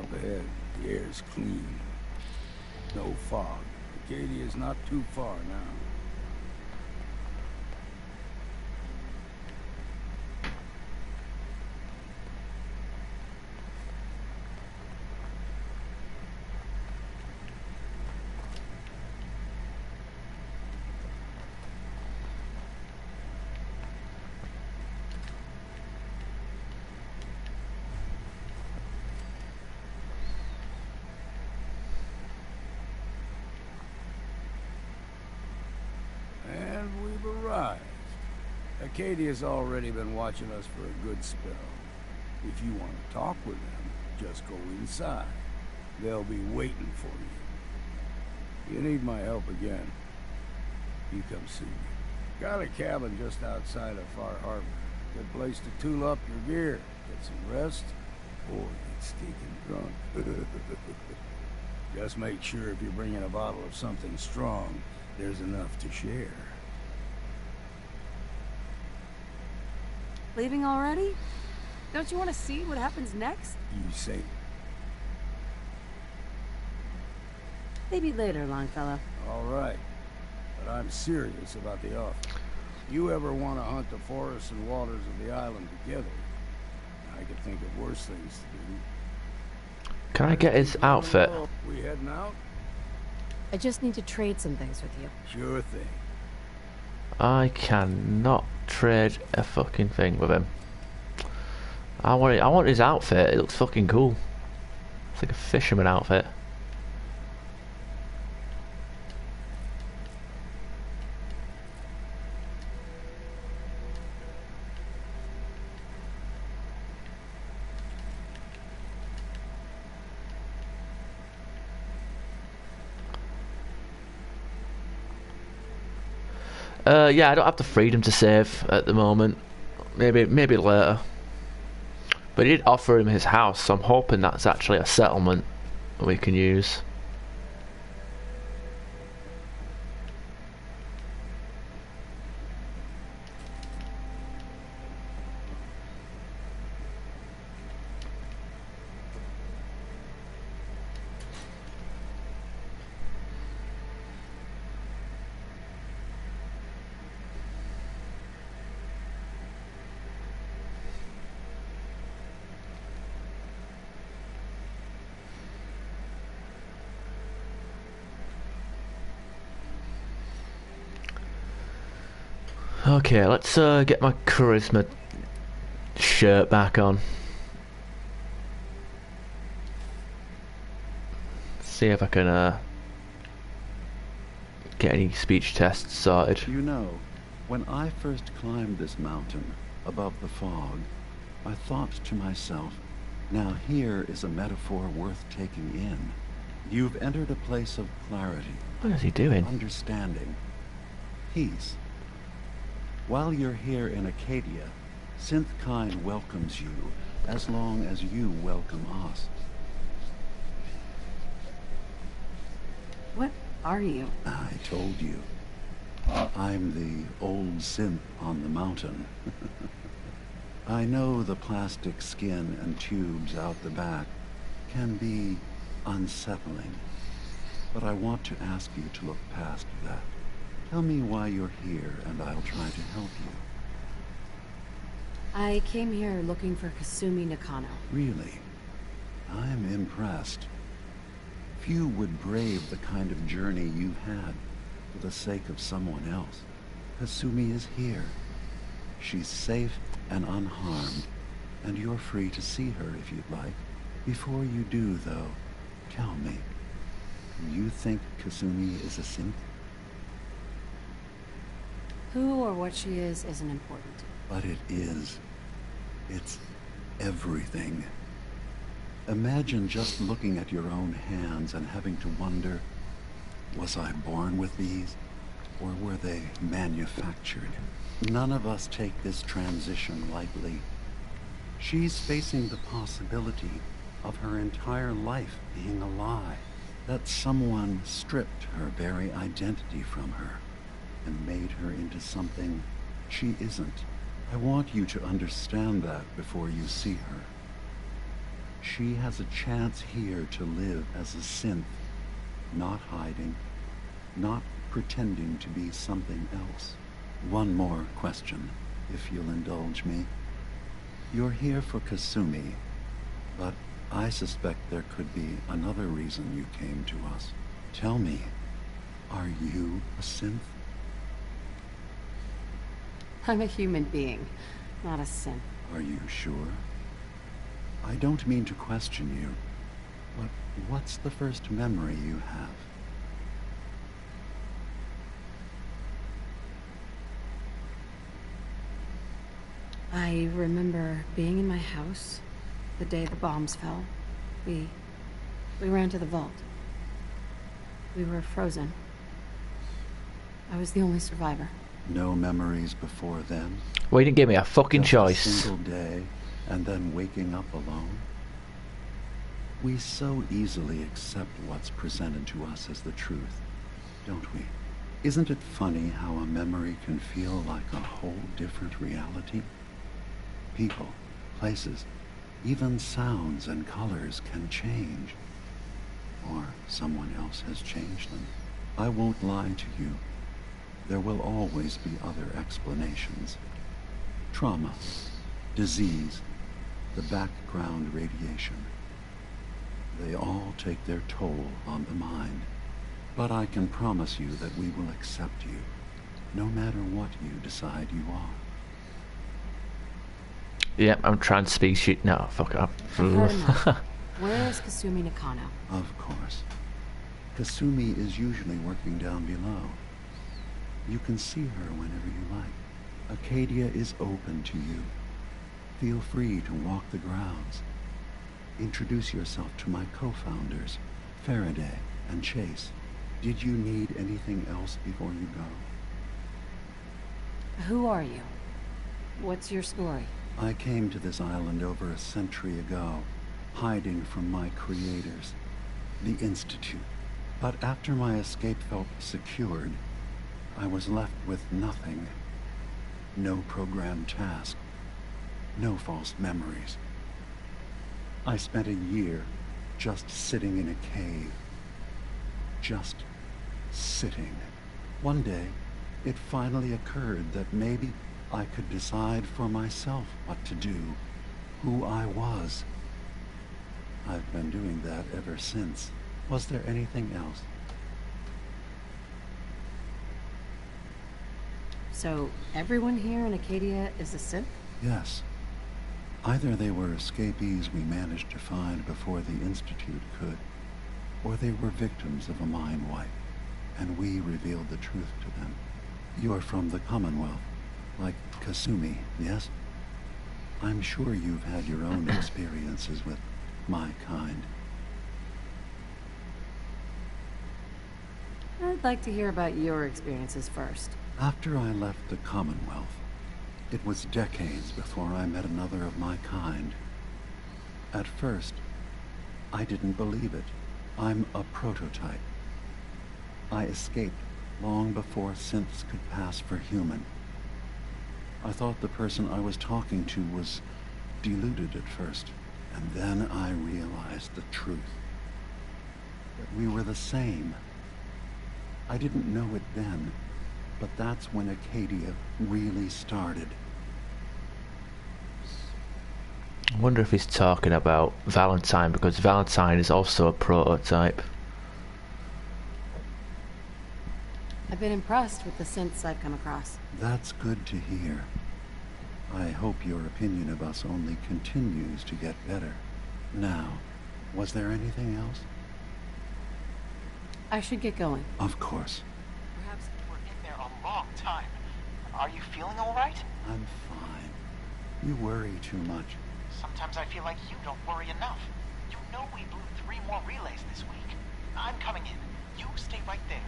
Up ahead, the air's clean. No fog. Acadia's not too far now. Acadia's already been watching us for a good spell. If you want to talk with them, just go inside. They'll be waiting for you. You need my help again, you come see me. Got a cabin just outside of Far Harbor. Good place to tool up your gear, get some rest, or get stinking drunk. Just make sure if you're bringing a bottle of something strong, there's enough to share. Leaving already? Don't you want to see what happens next? You say? Maybe later, Longfellow. All right. But I'm serious about the offer. You ever want to hunt the forests and waters of the island together, I could think of worse things to do. Can I get his outfit? We heading out? I just need to trade some things with you. Sure thing. I cannot trade a fucking thing with him. I want his outfit. It looks fucking cool. It's like a fisherman outfit. Yeah, I don't have the freedom to save at the moment. Maybe later. But he did offer him his house, so I'm hoping that's actually a settlement we can use. Okay, let's get my charisma shirt back on. See if I can get any speech tests sorted. You know, when I first climbed this mountain above the fog, I thought to myself, now here is a metaphor worth taking in. You've entered a place of clarity. What is he doing? Understanding. Peace. While you're here in Acadia, Synthkind welcomes you as long as you welcome us. What are you? I told you. I'm the old synth on the mountain. I know the plastic skin and tubes out the back can be unsettling, but I want to ask you to look past that. Tell me why you're here, and I'll try to help you. I came here looking for Kasumi Nakano. Really? I'm impressed. Few would brave the kind of journey you've had for the sake of someone else. Kasumi is here. She's safe and unharmed, and you're free to see her if you'd like. Before you do, though, tell me, do you think Kasumi is a synth? Who or what she is isn't important. But it is. It's everything. Imagine just looking at your own hands and having to wonder, was I born with these, or were they manufactured? None of us take this transition lightly. She's facing the possibility of her entire life being a lie, that someone stripped her very identity from her and made her into something she isn't. I want you to understand that before you see her. She has a chance here to live as a synth, not hiding, not pretending to be something else. One more question, if you'll indulge me. You're here for Kasumi, but I suspect there could be another reason you came to us. Tell me, are you a synth? I'm a human being, not a synth. Are you sure? I don't mean to question you, but what's the first memory you have? I remember being in my house the day the bombs fell. We ran to the vault. We were frozen. I was the only survivor. No memories before then? Well, you didn't give me a fucking Just choice. A single day, and then waking up alone? We so easily accept what's presented to us as the truth, don't we? Isn't it funny how a memory can feel like a whole different reality? People, places, even sounds and colors can change. Or someone else has changed them. I won't lie to you. There will always be other explanations. Trauma, disease, the background radiation. They all take their toll on the mind. But I can promise you that we will accept you, no matter what you decide you are. Yep, I'm trans-species. No, fuck up. Where is Kasumi Nakano? Of course. Kasumi is usually working down below. You can see her whenever you like. Acadia is open to you. Feel free to walk the grounds. Introduce yourself to my co-founders, Faraday and Chase. Did you need anything else before you go? Who are you? What's your story? I came to this island over a century ago, hiding from my creators, the Institute. But after my escape felt secured, I was left with nothing. No programmed task. No false memories. I spent a year just sitting in a cave. Just sitting. One day, it finally occurred that maybe I could decide for myself what to do, who I was. I've been doing that ever since. Was there anything else? So, everyone here in Acadia is a synth? Yes. Either they were escapees we managed to find before the Institute could, or they were victims of a mind wipe, and we revealed the truth to them. You're from the Commonwealth, like Kasumi, yes? I'm sure you've had your own experiences with my kind. I'd like to hear about your experiences first. After I left the Commonwealth, it was decades before I met another of my kind. At first, I didn't believe it. I'm a prototype. I escaped long before synths could pass for human. I thought the person I was talking to was deluded at first, and then I realized the truth. That we were the same. I didn't know it then, but that's when Acadia really started. I wonder if he's talking about Valentine, because Valentine is also a prototype. I've been impressed with the synths I've come across. That's good to hear. I hope your opinion of us only continues to get better. Now, was there anything else? I should get going. Of course. Perhaps we're in there a long time. Are you feeling all right? I'm fine. You worry too much. Sometimes I feel like you don't worry enough. You know we blew 3 more relays this week. I'm coming in. You stay right there.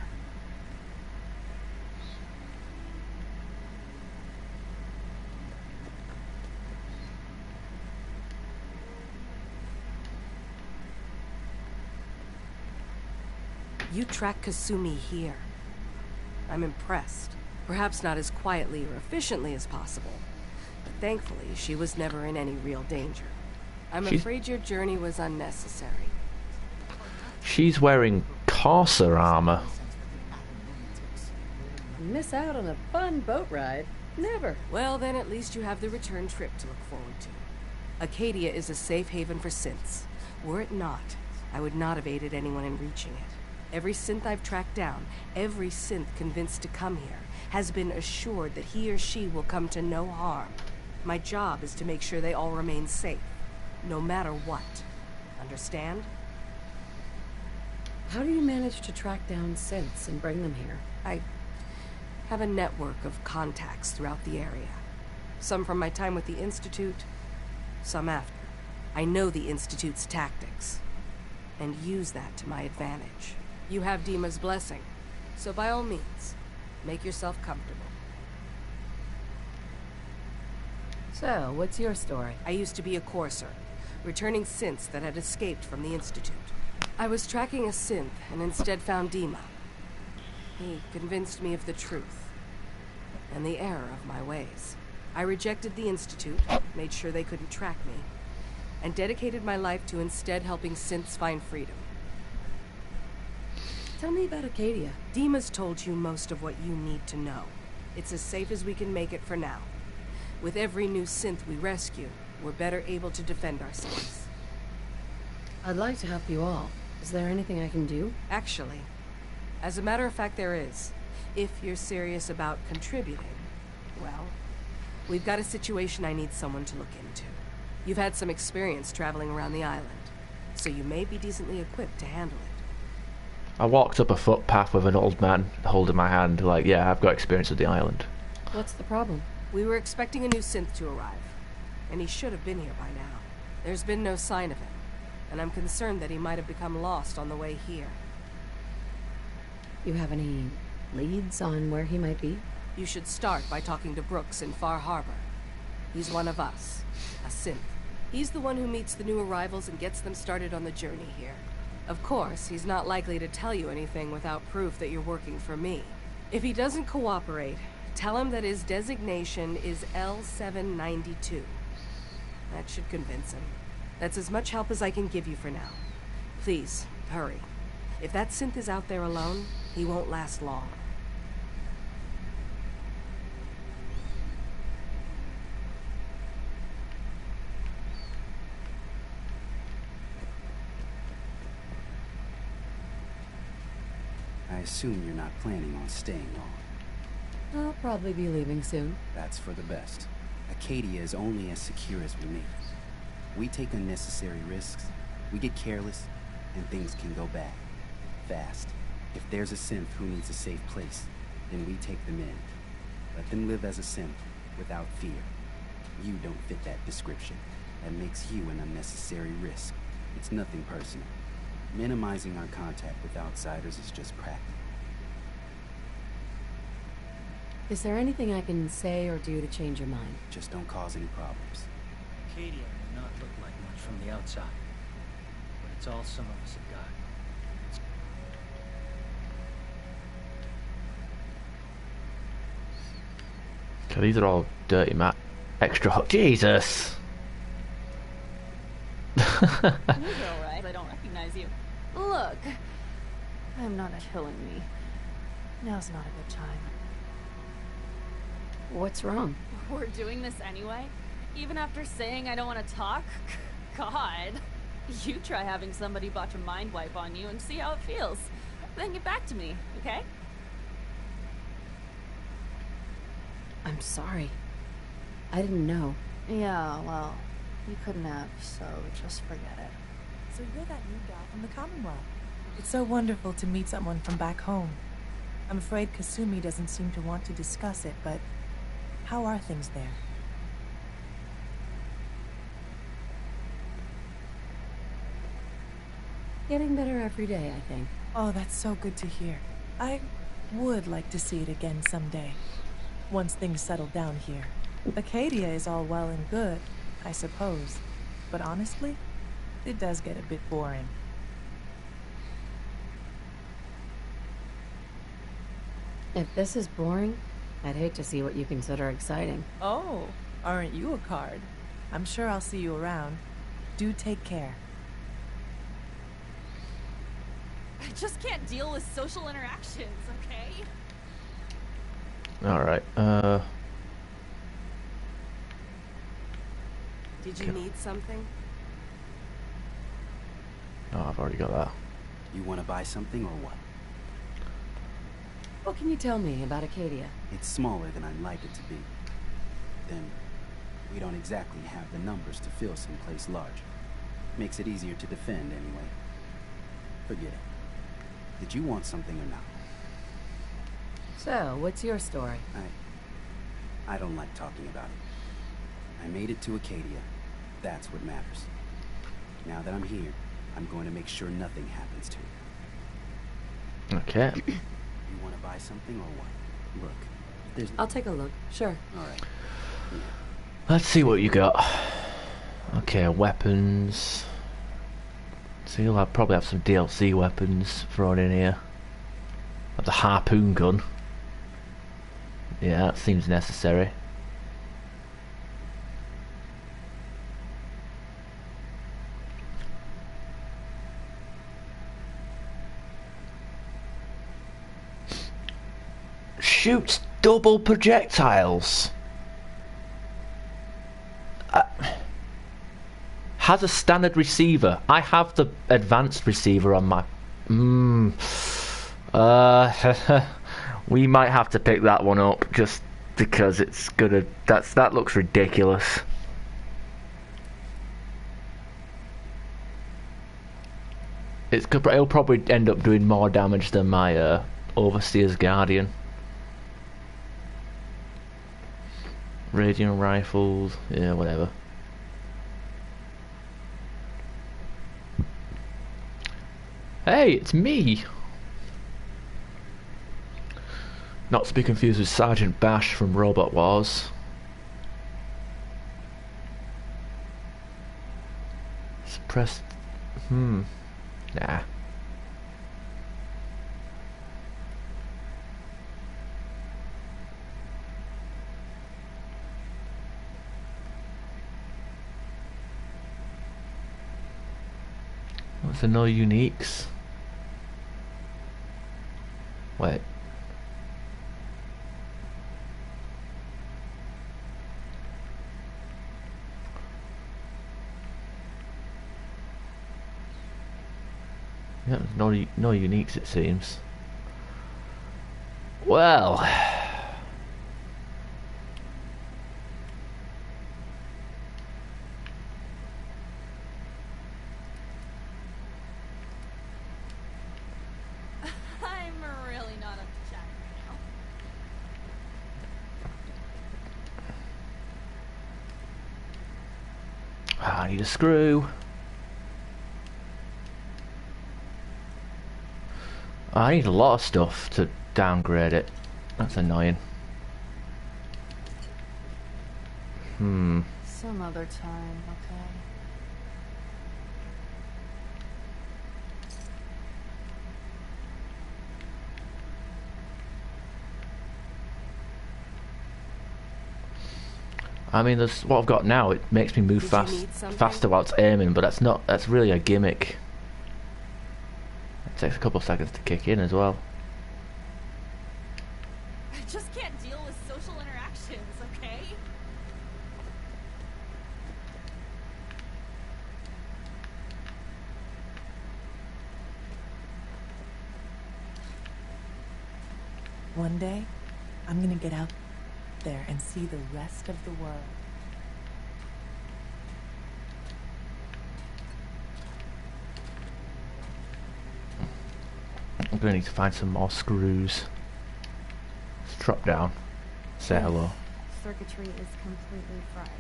You track Kasumi here. I'm impressed. Perhaps not as quietly or efficiently as possible, but thankfully she was never in any real danger. I'm afraid your journey was unnecessary. She's wearing Corsair armor. Miss out on a fun boat ride? Never. Well, then at least you have the return trip to look forward to. Acadia is a safe haven for synths. Were it not, I would not have aided anyone in reaching it. Every synth I've tracked down, every synth convinced to come here, has been assured that he or she will come to no harm. My job is to make sure they all remain safe, no matter what. Understand? How do you manage to track down synths and bring them here? I have a network of contacts throughout the area. Some from my time with the Institute, some after. I know the Institute's tactics, and use that to my advantage. You have Dima's blessing, so by all means, make yourself comfortable. So, what's your story? I used to be a courser, returning synths that had escaped from the Institute. I was tracking a synth and instead found Dima. He convinced me of the truth and the error of my ways. I rejected the Institute, made sure they couldn't track me, and dedicated my life to instead helping synths find freedom. Tell me about Acadia. Dima's told you most of what you need to know. It's as safe as we can make it for now. With every new synth we rescue, we're better able to defend ourselves. I'd like to help you all. Is there anything I can do? Actually, as a matter of fact, there is. If you're serious about contributing, well, we've got a situation I need someone to look into. You've had some experience traveling around the island, so you may be decently equipped to handle it. I walked up a footpath with an old man holding my hand, like, yeah, I've got experience with the island. What's the problem? We were expecting a new synth to arrive, and he should have been here by now. There's been no sign of him, and I'm concerned that he might have become lost on the way here. You have any leads on where he might be? You should start by talking to Brooks in Far Harbor. He's one of us, a synth. He's the one who meets the new arrivals and gets them started on the journey here. Of course, he's not likely to tell you anything without proof that you're working for me. If he doesn't cooperate, tell him that his designation is L792. That should convince him. That's as much help as I can give you for now. Please, hurry. If that synth is out there alone, he won't last long. I assume you're not planning on staying long. I'll probably be leaving soon. That's for the best. Acadia is only as secure as we make it. We take unnecessary risks, we get careless, and things can go bad. Fast. If there's a synth who needs a safe place, then we take them in. Let them live as a synth, without fear. You don't fit that description. That makes you an unnecessary risk. It's nothing personal. Minimizing our contact with outsiders is just practical. Is there anything I can say or do to change your mind? Just don't cause any problems. Acadia may not look like much from the outside, but it's all some of us have got. Okay, these are all dirty mat. Extra hot. Jesus! You're alright. I don't recognize you. Look, I'm not killing me. Now's not a good time. What's wrong? We're doing this anyway? Even after saying I don't want to talk? God. You try having somebody botch a mind wipe on you and see how it feels. Then get back to me, okay? I'm sorry. I didn't know. Yeah, well, you couldn't have, so just forget it. So you're that new gal from the Commonwealth. It's so wonderful to meet someone from back home. I'm afraid Kasumi doesn't seem to want to discuss it, but how are things there? Getting better every day, I think. Oh, that's so good to hear. I would like to see it again someday. Once things settle down here. Acadia is all well and good, I suppose. But honestly, it does get a bit boring. If this is boring, I'd hate to see what you consider exciting. Oh, aren't you a card? I'm sure I'll see you around. Do take care. I just can't deal with social interactions, okay? Alright, Did you need something? Oh, I've already got that. You want to buy something or what? What can you tell me about Acadia? It's smaller than I'd like it to be. Then, we don't exactly have the numbers to fill someplace large. Makes it easier to defend anyway. Forget it. Did you want something or not? So, what's your story? I don't like talking about it. I made it to Acadia. That's what matters. Now that I'm here, I'm going to make sure nothing happens to it. Okay. You want to buy something or what? Look, there's... I'll take a look. Sure. Alright. Let's see what you got. Okay, weapons. So you'll probably have some DLC weapons thrown in here. Like the harpoon gun. Yeah, that seems necessary. Shoots double projectiles. Has a standard receiver. I have the advanced receiver on my... we might have to pick that one up just because it's gonna... That looks ridiculous. It'll probably end up doing more damage than my Overseer's Guardian. Radiant rifles, yeah, whatever. Hey, it's me! Not to be confused with Sergeant Bash from Robot Wars. Suppressed... Nah. What's the no uniques? Wait. Yeah, no uniques it seems. Well, I'm really not up to chat right now. I need a screw. I need a lot of stuff to downgrade it. That's annoying. Some other time, okay? I mean, there's what I've got now. It makes me move faster while it's aiming, but that's really a gimmick. It takes a couple of seconds to kick in as well. I just can't deal with social interactions, okay? One day, I'm gonna get out there and see the rest of the world. I'm gonna need to find some more screws. Let's drop down. Say hello. Circuitry is completely fried.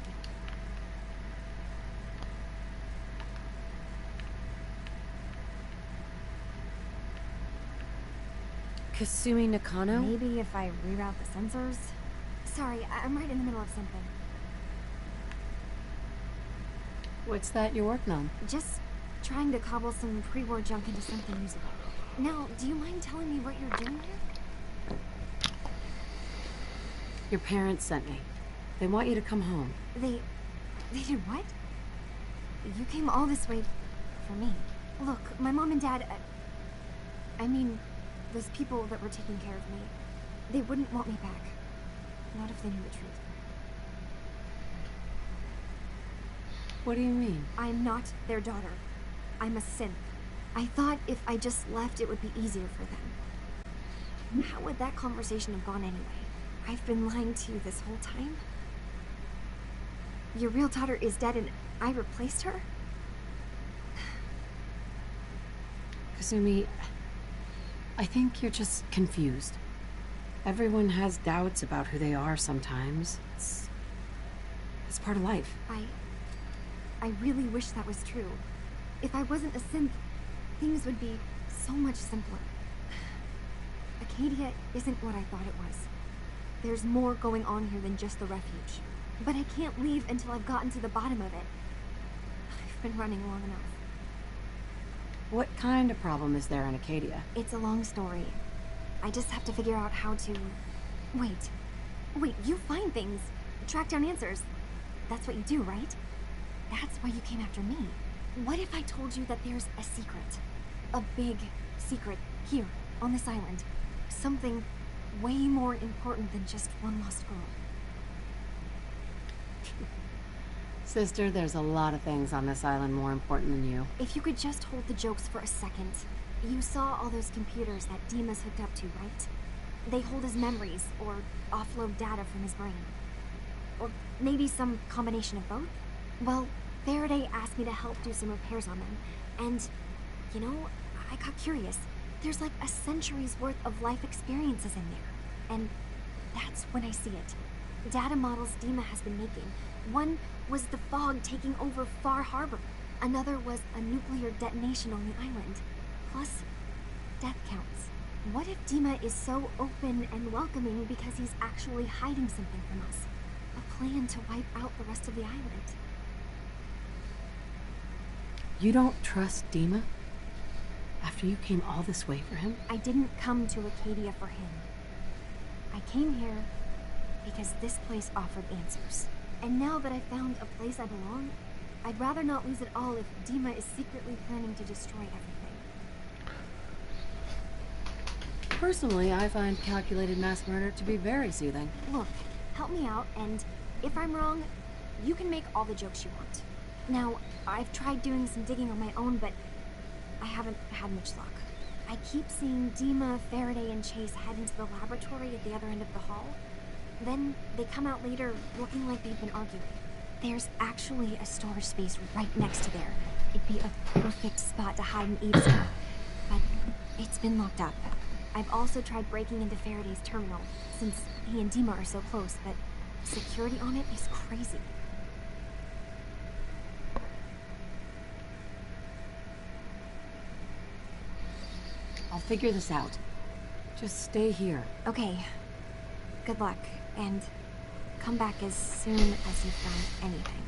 Kasumi Nakano? Maybe if I reroute the sensors? Sorry, I'm right in the middle of something. What's that you're working on? Just trying to cobble some pre-war junk into something usable. Now, do you mind telling me what you're doing here? Your parents sent me. They want you to come home. They did what? You came all this way for me. Look, my mom and dad, I mean, those people that were taking care of me, they wouldn't want me back. Not if they knew the truth. What do you mean? I'm not their daughter. I'm a synth. I thought if I just left, it would be easier for them. How would that conversation have gone anyway? I've been lying to you this whole time? Your real daughter is dead and I replaced her? Kasumi, I think you're just confused. Everyone has doubts about who they are sometimes. It's part of life. I really wish that was true. If I wasn't a synth, things would be so much simpler. Acadia isn't what I thought it was. There's more going on here than just the refuge. But I can't leave until I've gotten to the bottom of it. I've been running long enough. What kind of problem is there in Acadia? It's a long story. I just have to figure out how to... Wait, you find things. Track down answers. That's what you do, right? That's why you came after me. What if I told you that there's a secret? A big secret here, on this island. Something way more important than just one lost girl. Sister, there's a lot of things on this island more important than you. If you could just hold the jokes for a second. You saw all those computers that Dima's hooked up to, right? They hold his memories, or offload data from his brain. Or maybe some combination of both? Well, Faraday asked me to help do some repairs on them. And, you know, I got curious. There's like a century's worth of life experiences in there. And that's when I see it. Data models Dima has been making. One was the fog taking over Far Harbor. Another was a nuclear detonation on the island. Plus, death counts. What if Dima is so open and welcoming because he's actually hiding something from us? A plan to wipe out the rest of the island. You don't trust Dima? After you came all this way for him? I didn't come to Acadia for him. I came here because this place offered answers. And now that I found a place I belong, I'd rather not lose it all if Dima is secretly planning to destroy everything. Personally, I find calculated mass murder to be very soothing. Look, help me out, and if I'm wrong, you can make all the jokes you want. Now, I've tried doing some digging on my own, but I haven't had much luck. I keep seeing Dima, Faraday, and Chase head into the laboratory at the other end of the hall. Then they come out later looking like they've been arguing. There's actually a storage space right next to there. It'd be a perfect spot to hide and eavesdrop. But it's been locked up. I've also tried breaking into Faraday's terminal, since he and Dima are so close, but security on it is crazy. I'll figure this out. Just stay here. Okay. Good luck, and come back as soon as you've found anything.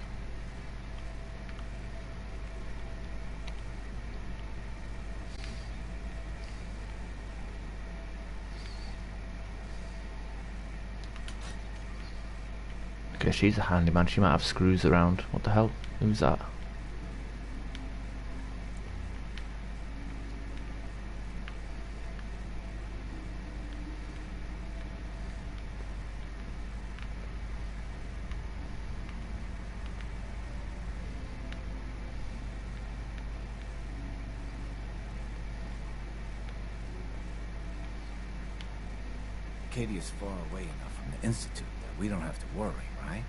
Okay, she's a handyman. She might have screws around. What the hell? Who's that? Acadia's far away enough from the Institute that we don't have to worry, right?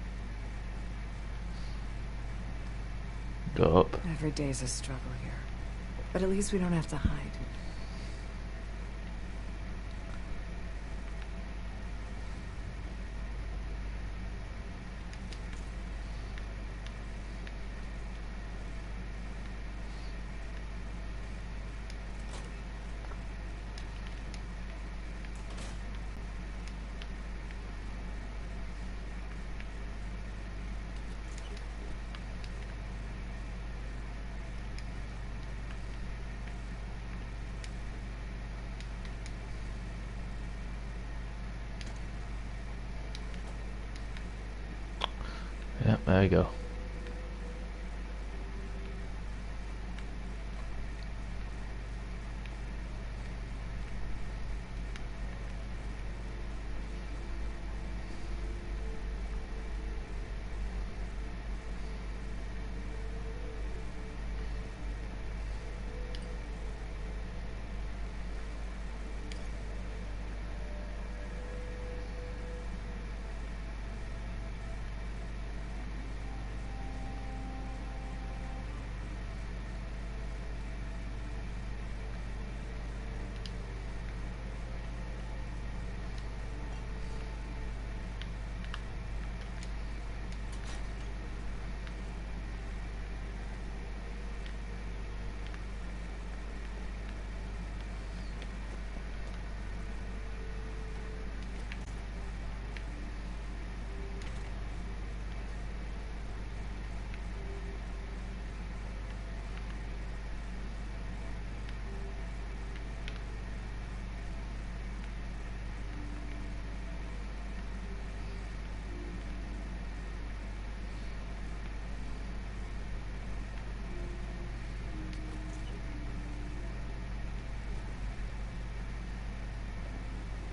Dope. Every day's a struggle here. But at least we don't have to hide. Yep, there you go.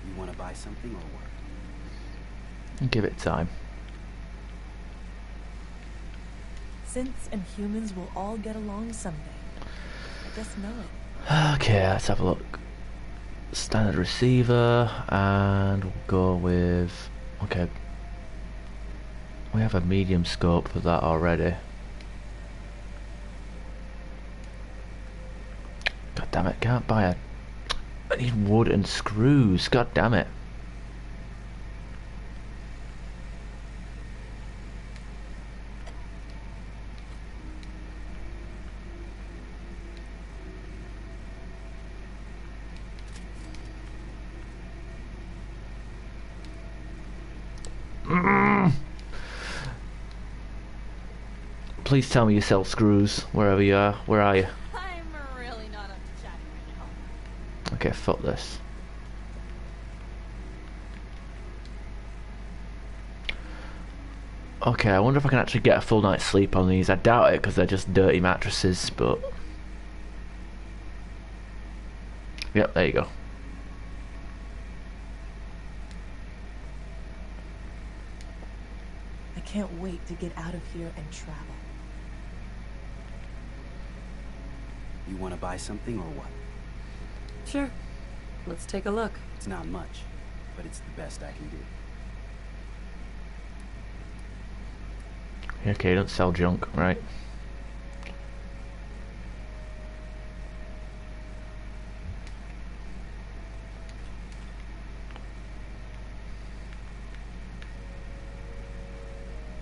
You want to buy something or what? Give it time. Synths and humans will all get along someday. I guess not. Okay, let's have a look. Standard receiver, and we'll go with... Okay. We have a medium scope for that already. God damn it, can't buy a... I need wood and screws, god damn it. Please tell me you sell screws wherever you are. Where are you? I'm really not up to chatting right now. Okay, fuck this. Okay, I wonder if I can actually get a full night's sleep on these. I doubt it because they're just dirty mattresses, but... Yep, there you go. I can't wait to get out of here and travel. You want to buy something or what? Sure. Let's take a look. It's not much, but it's the best I can do. Okay, don't sell junk, right?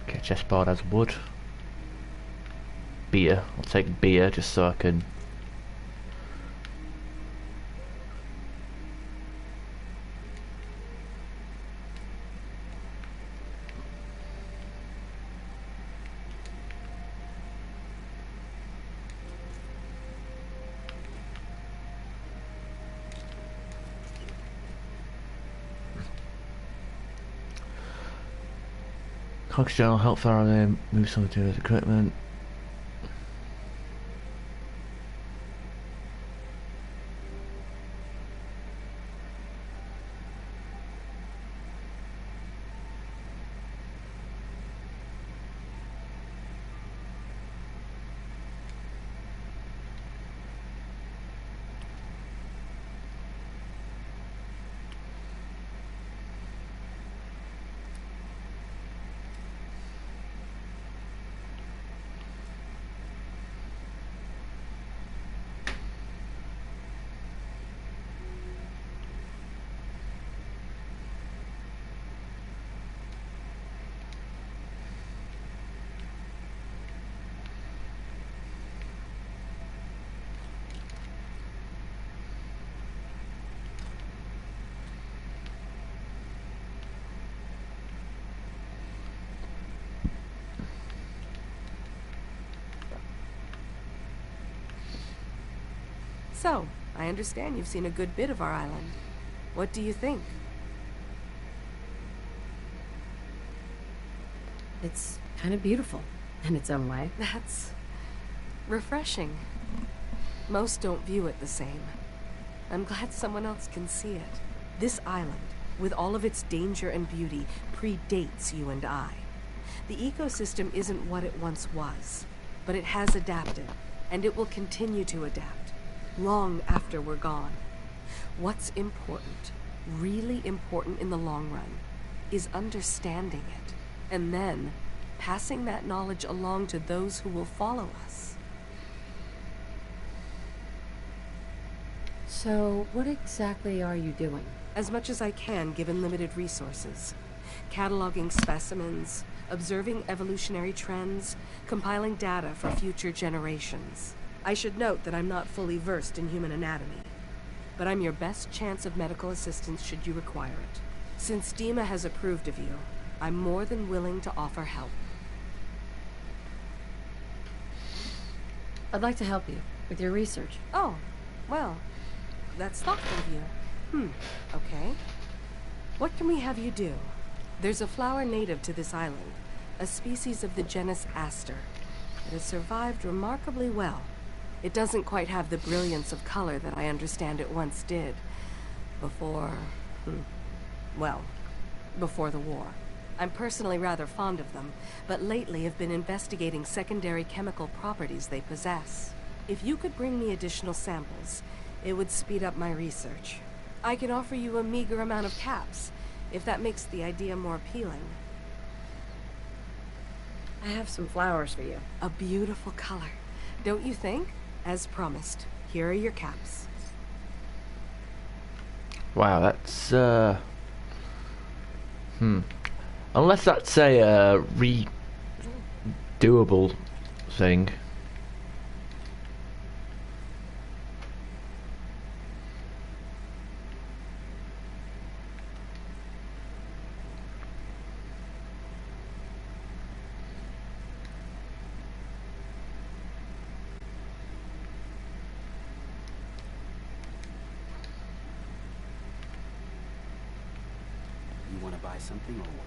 Okay, chessboard has wood. Beer. I'll take beer just so I can... Cox General help Faraday move some materials equipment. So, I understand you've seen a good bit of our island. What do you think? It's kind of beautiful in its own way. That's refreshing. Most don't view it the same. I'm glad someone else can see it. This island, with all of its danger and beauty, predates you and I. The ecosystem isn't what it once was, but it has adapted, and it will continue to adapt. Long after we're gone. What's important, really important in the long run, is understanding it, and then passing that knowledge along to those who will follow us. So, what exactly are you doing? As much as I can, given limited resources. Cataloging specimens, observing evolutionary trends, compiling data for future generations. I should note that I'm not fully versed in human anatomy, but I'm your best chance of medical assistance should you require it. Since Dima has approved of you, I'm more than willing to offer help. I'd like to help you with your research. Oh, well, that's thoughtful of you. Okay. What can we have you do? There's a flower native to this island, a species of the genus Aster. It has survived remarkably well. It doesn't quite have the brilliance of color that I understand it once did. Before the war. I'm personally rather fond of them, but lately have been investigating secondary chemical properties they possess. If you could bring me additional samples, it would speed up my research. I can offer you a meager amount of caps, if that makes the idea more appealing. I have some flowers for you. A beautiful color, don't you think? As promised, here are your caps. Wow, that's unless that's a redoable thing. You want to buy something or what?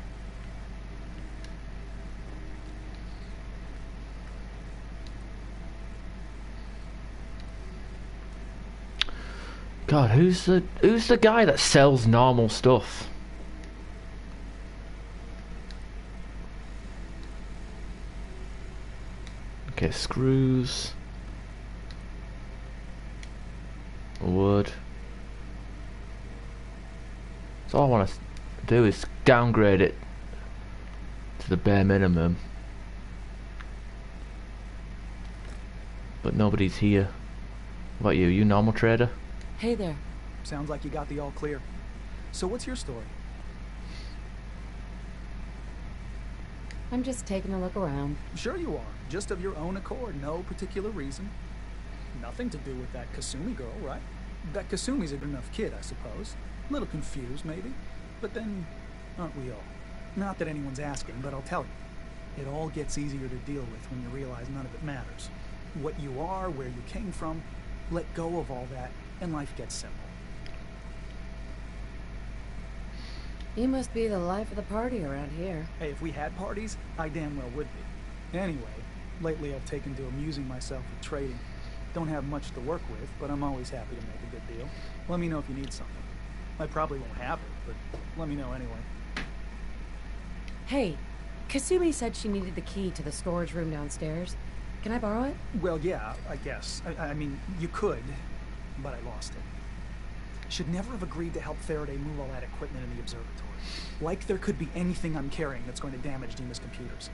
God, who's the guy that sells normal stuff? Okay, screws, wood. So all I want to do is downgrade it to the bare minimum. But nobody's here. What about you? You normal trader? Hey there. Sounds like you got the all clear. So what's your story? I'm just taking a look around. Sure you are. Just of your own accord. No particular reason. Nothing to do with that Kasumi girl, right? That Kasumi's a good enough kid, I suppose. A little confused, maybe. But then, aren't we all? Not that anyone's asking, but I'll tell you. It all gets easier to deal with when you realize none of it matters. What you are, where you came from, let go of all that, and life gets simple. You must be the life of the party around here. Hey, if we had parties, I damn well would be. Anyway, lately I've taken to amusing myself with trading. Don't have much to work with, but I'm always happy to make a good deal. Let me know if you need something. I probably won't have it, but let me know anyway. Hey, Kasumi said she needed the key to the storage room downstairs. Can I borrow it? Well, yeah, I guess. I mean, you could, but I lost it. Should never have agreed to help Faraday move all that equipment in the observatory. Like there could be anything I'm carrying that's going to damage Dima's computers.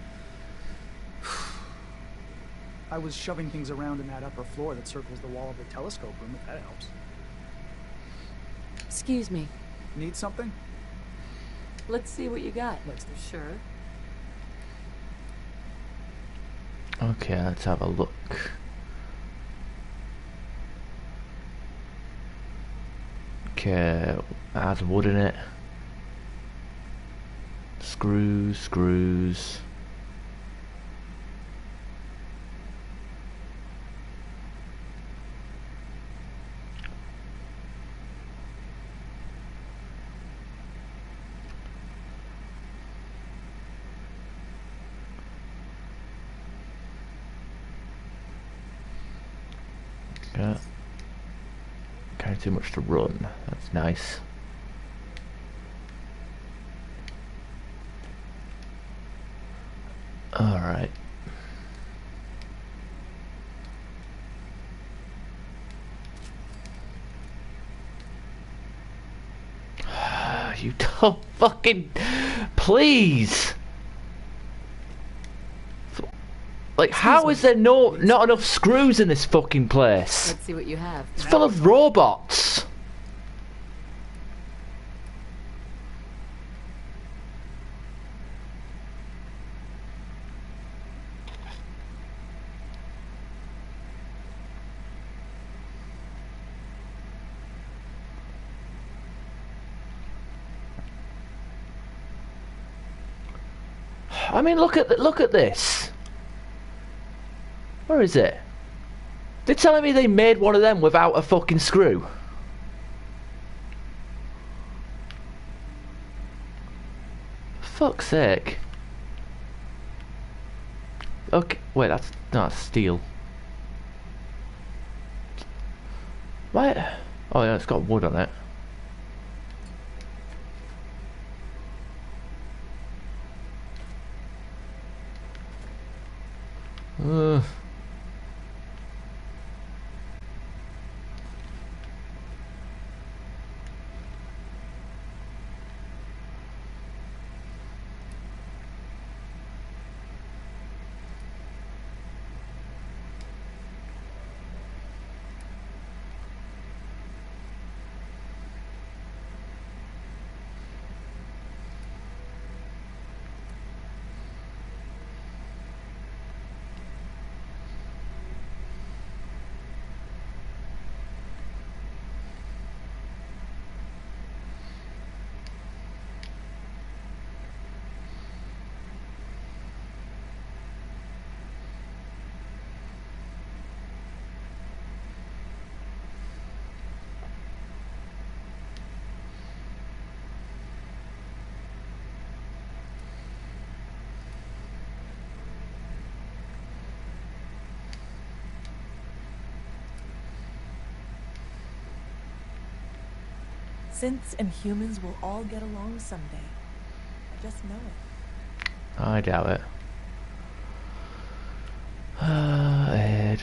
I was shoving things around in that upper floor that circles the wall of the telescope room, if that helps. Excuse me. Need something? Let's see what you got. Let's for sure. Okay, let's have a look. Okay, has wood in it. Screws. Okay. Kind of too much to run. That's nice. All right. You don't fucking please. Like, how is there not enough screws in this fucking place? Let's see what you have. It's full of robots. I mean, look at this. Where is it? They're telling me they made one of them without a fucking screw. For fuck's sake. Okay, wait, that's not steel. Why? Oh yeah, it's got wood on it. Synths and humans will all get along someday. I just know it. I doubt it. Ed.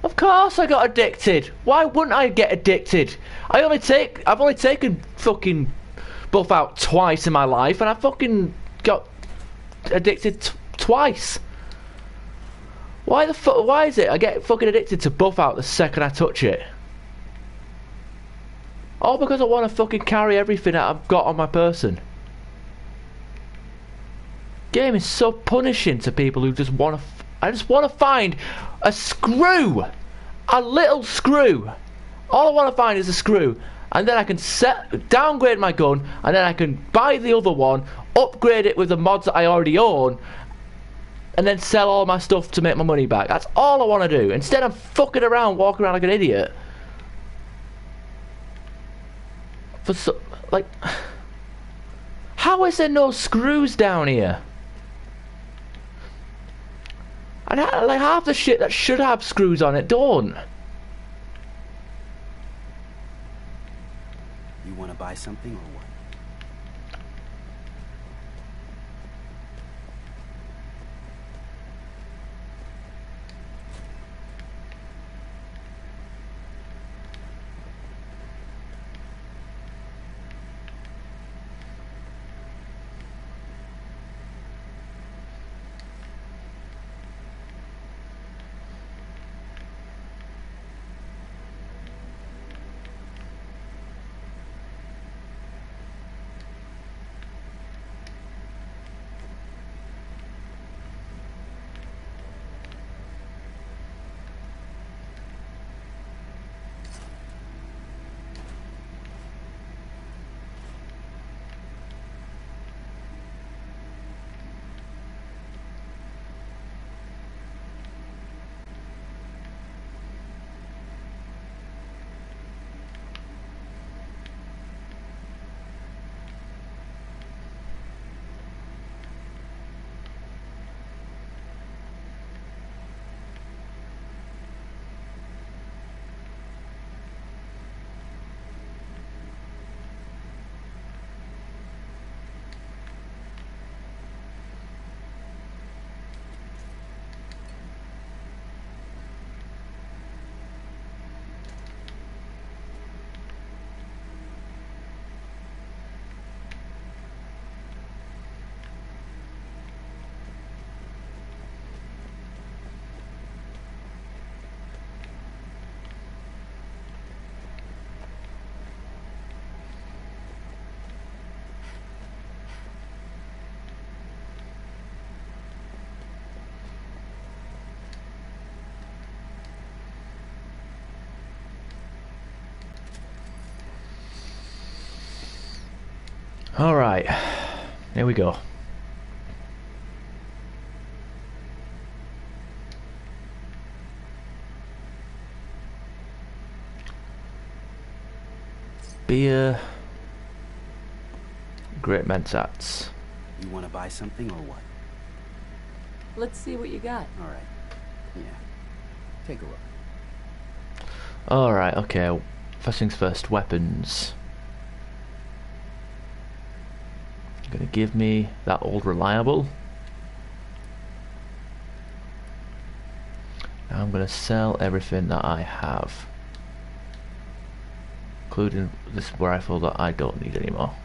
Of course I got addicted. Why wouldn't I get addicted? I've only taken fucking Buff out twice in my life, and I fucking got addicted twice. Why the fuck? Why is it I get fucking addicted to buff out the second I touch it? All because I want to fucking carry everything that I've got on my person. Game is so punishing to people who just want to. I just want to find a screw, a little screw. All I want to find is a screw, and then I can downgrade my gun, and then I can buy the other one, upgrade it with the mods that I already own, and then sell all my stuff to make my money back. That's all I want to do. Instead of fucking around, walking around like an idiot. Like, how is there no screws down here? And like half the shit that should have screws on it don't. You want to buy something or what? Alright, here we go. Beer. Great Mentats. You want to buy something or what? Let's see what you got. All right. Yeah. Take a look. Alright, okay. First things first, weapons. Gonna give me that old reliable. Now I'm gonna sell everything that I have, including this rifle that I don't need anymore.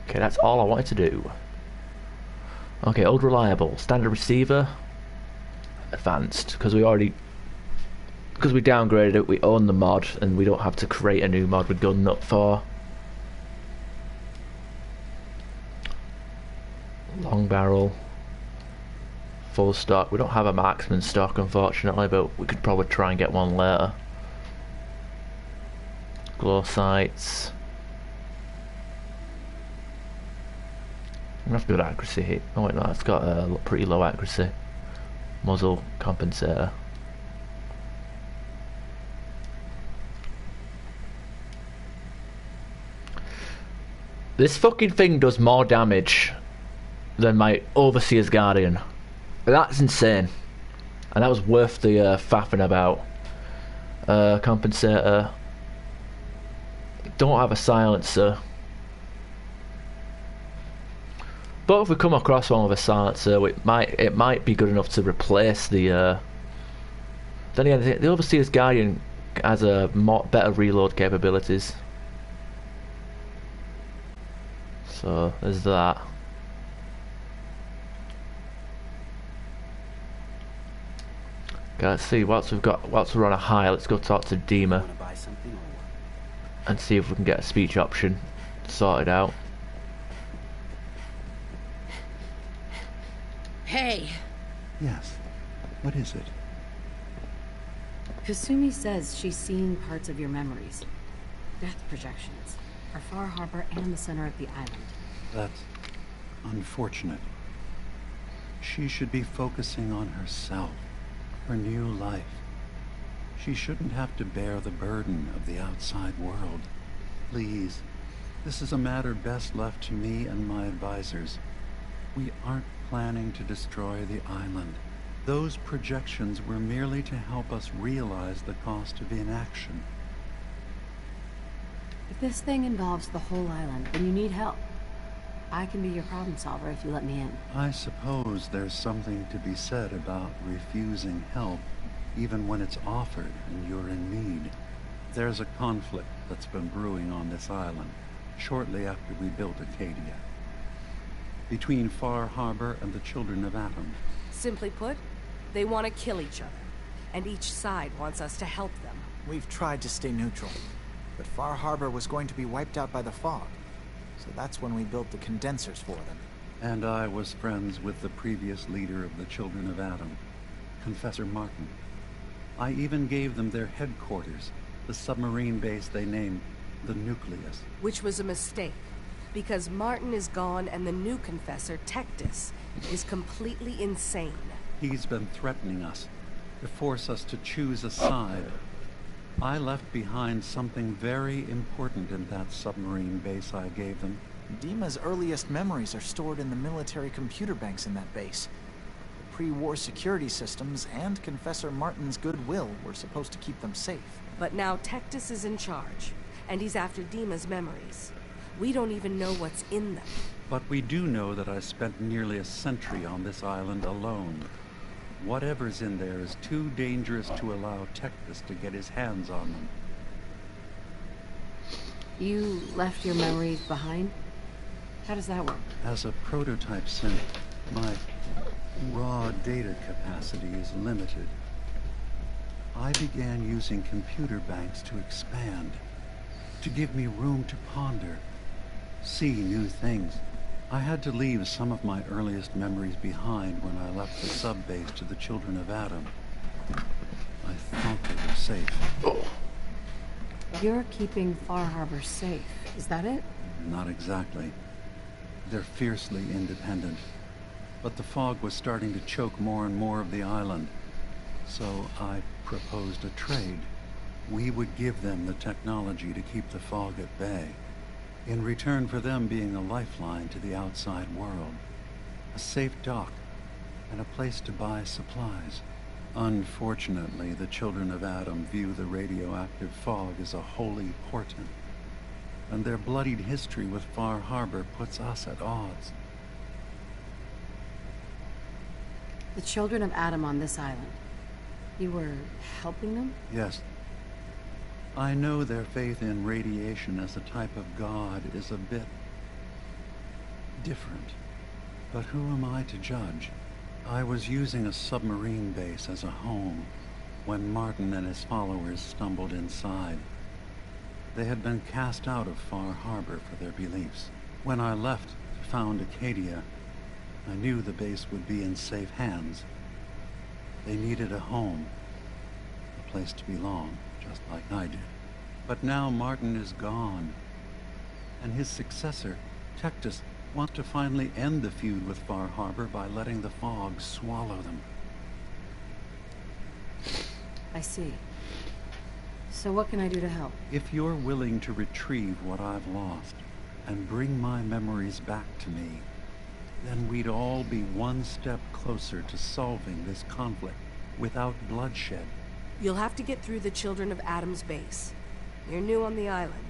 Okay, that's all I wanted to do. Okay, old reliable, standard receiver, advanced, because we already because we downgraded it, we own the mod, and we don't have to create a new mod with Gun Nut 4. Long barrel. Full stock. We don't have a marksman stock, unfortunately, but we could probably try and get one later. Glow sights. That's good accuracy hit. Oh wait, no, it's got a pretty low accuracy. Muzzle compensator. This fucking thing does more damage than my Overseer's Guardian. That's insane. And that was worth the faffing about. Compensator. Don't have a silencer. But if we come across one with a silencer, it might be good enough to replace the... Then again, the Overseer's Guardian has a better reload capabilities. So there's that. Okay, let's see whilst we're on a high, let's go talk to Dima and see if we can get a speech option sorted out. Hey! Yes. What is it? Kasumi says she's seen parts of your memories. Death projections. Are Far Harbor and the center of the island. That's unfortunate. She should be focusing on herself, her new life. She shouldn't have to bear the burden of the outside world. Please, this is a matter best left to me and my advisors. We aren't planning to destroy the island. Those projections were merely to help us realize the cost of inaction. If this thing involves the whole island, then you need help. I can be your problem solver if you let me in. I suppose there's something to be said about refusing help, even when it's offered and you're in need. There's a conflict that's been brewing on this island, shortly after we built Acadia. Between Far Harbor and the Children of Atom. Simply put, they want to kill each other, and each side wants us to help them. We've tried to stay neutral. But Far Harbor was going to be wiped out by the fog, so that's when we built the condensers for them. And I was friends with the previous leader of the Children of Atom, Confessor Martin. I even gave them their headquarters, the submarine base they named the Nucleus. Which was a mistake, because Martin is gone and the new Confessor, Tectus, is completely insane. He's been threatening us, to force us to choose a side. I left behind something very important in that submarine base I gave them. Dima's earliest memories are stored in the military computer banks in that base. The pre-war security systems and Confessor Martin's goodwill were supposed to keep them safe. But now Tectus is in charge, and he's after Dima's memories. We don't even know what's in them. But we do know that I spent nearly a century on this island alone. Whatever's in there is too dangerous to allow Tectus to get his hands on them. You left your memories behind? How does that work? As a prototype synth, my raw data capacity is limited. I began using computer banks to expand, to give me room to ponder, see new things. I had to leave some of my earliest memories behind when I left the sub-base to the Children of Atom. I thought they were safe. You're keeping Far Harbor safe, is that it? Not exactly. They're fiercely independent. But the fog was starting to choke more and more of the island. So I proposed a trade. We would give them the technology to keep the fog at bay, in return for them being a lifeline to the outside world. A safe dock, and a place to buy supplies. Unfortunately, the Children of Atom view the radioactive fog as a holy portent, and their bloodied history with Far Harbor puts us at odds. The Children of Atom on this island. You were helping them? Yes. I know their faith in radiation as a type of god is a bit different. But who am I to judge? I was using a submarine base as a home, when Martin and his followers stumbled inside. They had been cast out of Far Harbor for their beliefs. When I left to found Acadia, I knew the base would be in safe hands. They needed a home, a place to belong, just like I did. But now Martin is gone, and his successor, Tectus, wants to finally end the feud with Far Harbor by letting the fog swallow them. I see. So what can I do to help? If you're willing to retrieve what I've lost and bring my memories back to me, then we'd all be one step closer to solving this conflict without bloodshed. You'll have to get through the Children of Adam's base. You're new on the island,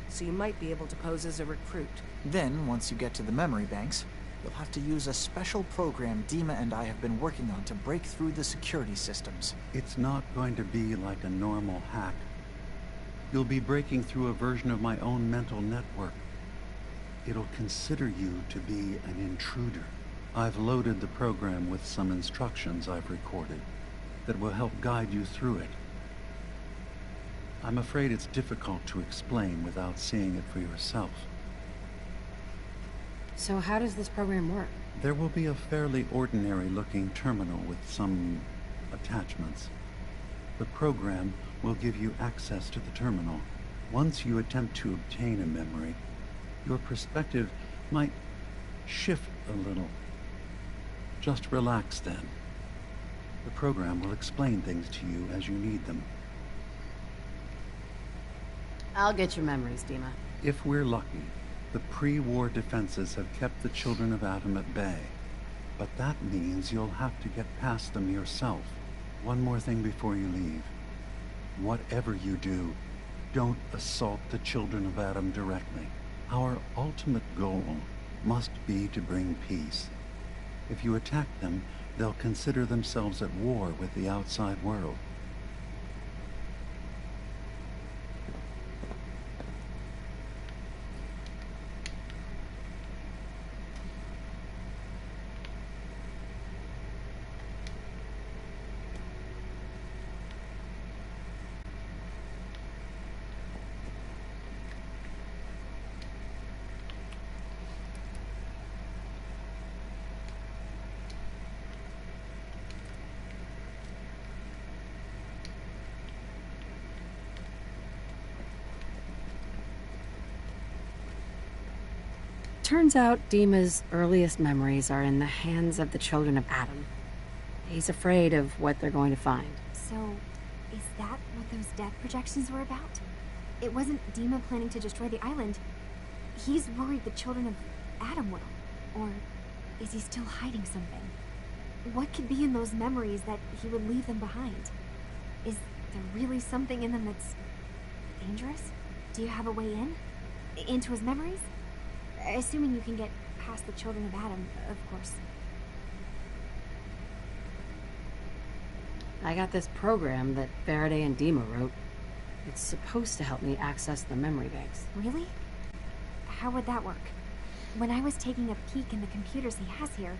so you might be able to pose as a recruit. Then, once you get to the memory banks, you'll have to use a special program Dima and I have been working on to break through the security systems. It's not going to be like a normal hack. You'll be breaking through a version of my own mental network. It'll consider you to be an intruder. I've loaded the program with some instructions I've recorded that will help guide you through it. I'm afraid it's difficult to explain without seeing it for yourself. So how does this program work? There will be a fairly ordinary-looking terminal with some attachments. The program will give you access to the terminal. Once you attempt to obtain a memory, your perspective might shift a little. Just relax then. The program will explain things to you as you need them. I'll get your memories, Dima. If we're lucky, the pre-war defenses have kept the Children of Adam at bay. But that means you'll have to get past them yourself. One more thing before you leave. Whatever you do, don't assault the Children of Adam directly. Our ultimate goal must be to bring peace. If you attack them, they'll consider themselves at war with the outside world. Turns out Dima's earliest memories are in the hands of the Children of Adam. He's afraid of what they're going to find. So, is that what those death projections were about? It wasn't Dima planning to destroy the island. He's worried the Children of Adam will. Or is he still hiding something? What could be in those memories that he would leave them behind? Is there really something in them that's dangerous? Do you have a way in? Into his memories? Assuming you can get past the Children of Adam, of course. I got this program that Faraday and Dima wrote. It's supposed to help me access the memory banks. Really? How would that work? When I was taking a peek in the computers he has here,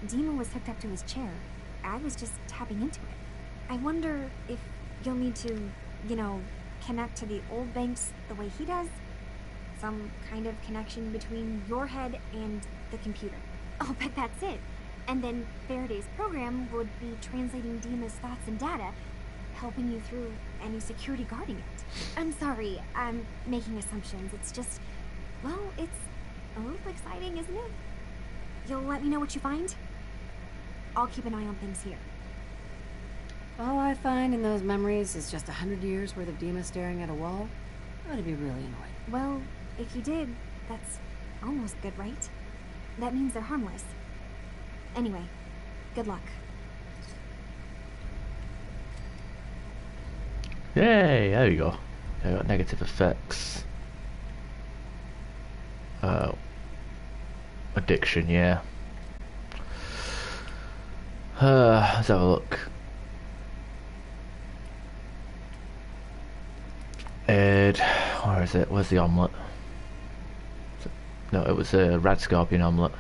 Dima was hooked up to his chair. I was just tapping into it. I wonder if you'll need to, connect to the old banks the way he does? Some kind of connection between your head and the computer. I'll bet that's it. And then Faraday's program would be translating Dima's thoughts and data, helping you through any security guarding it. I'm sorry, I'm making assumptions. It's just, well, it's a little exciting, isn't it? You'll let me know what you find? I'll keep an eye on things here. All I find in those memories is just 100 years worth of Dima staring at a wall. I would be really annoyed. Well, if you did, that's almost good, right? That means they're harmless. Anyway, good luck. Yay, there we go. I got negative effects. Addiction, yeah. Let's have a look. Ed, where is it? Where's the omelette? No, it was a red scorpion omelette.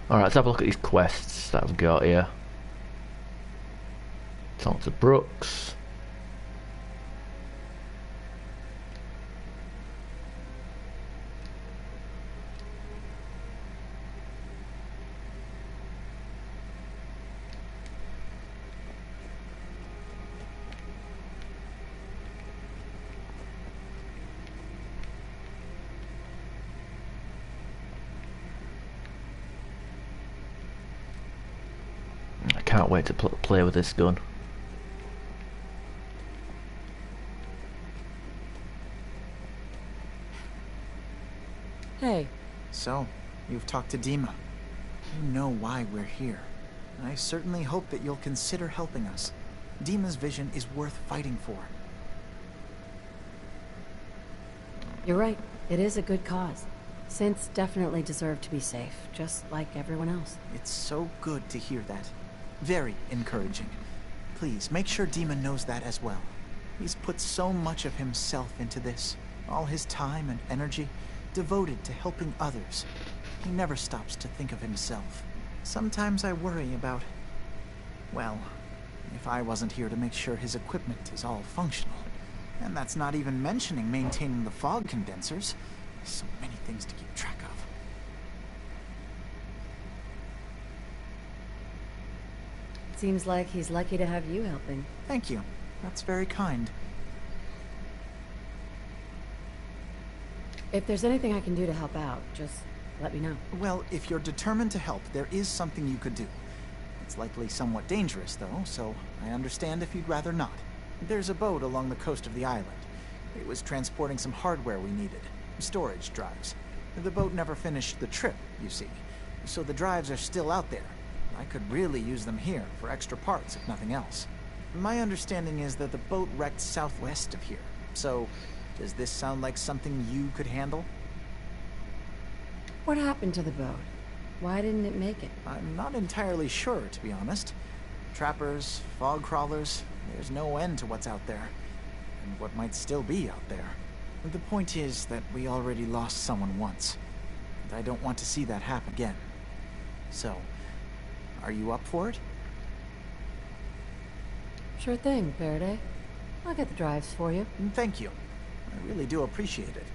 Alright, let's have a look at these quests that we've got here. Talk to Brooks. I can't wait to play with this gun. Hey. So, you've talked to Dima. You know why we're here. I certainly hope that you'll consider helping us. Dima's vision is worth fighting for. You're right. It is a good cause. Synths definitely deserve to be safe, just like everyone else. It's so good to hear that. Very encouraging. Please, make sure Dima knows that as well. He's put so much of himself into this. All his time and energy devoted to helping others. He never stops to think of himself. Sometimes I worry about... well, if I wasn't here to make sure his equipment is all functional. And that's not even mentioning maintaining the fog condensers. So many things to keep track of. Seems like he's lucky to have you helping. Thank you. That's very kind. If there's anything I can do to help out, just let me know. Well, if you're determined to help, there is something you could do. It's likely somewhat dangerous, though, so I understand if you'd rather not. There's a boat along the coast of the island. It was transporting some hardware we needed. Storage drives. The boat never finished the trip, you see. So the drives are still out there. I could really use them here for extra parts, if nothing else. My understanding is that the boat wrecked southwest of here. So, does this sound like something you could handle? What happened to the boat? Why didn't it make it? I'm not entirely sure, to be honest. Trappers, fog crawlers, there's no end to what's out there. And what might still be out there. The point is that we already lost someone once. And I don't want to see that happen again. So, are you up for it? Sure thing, Faraday. I'll get the drives for you. Thank you. I really do appreciate it.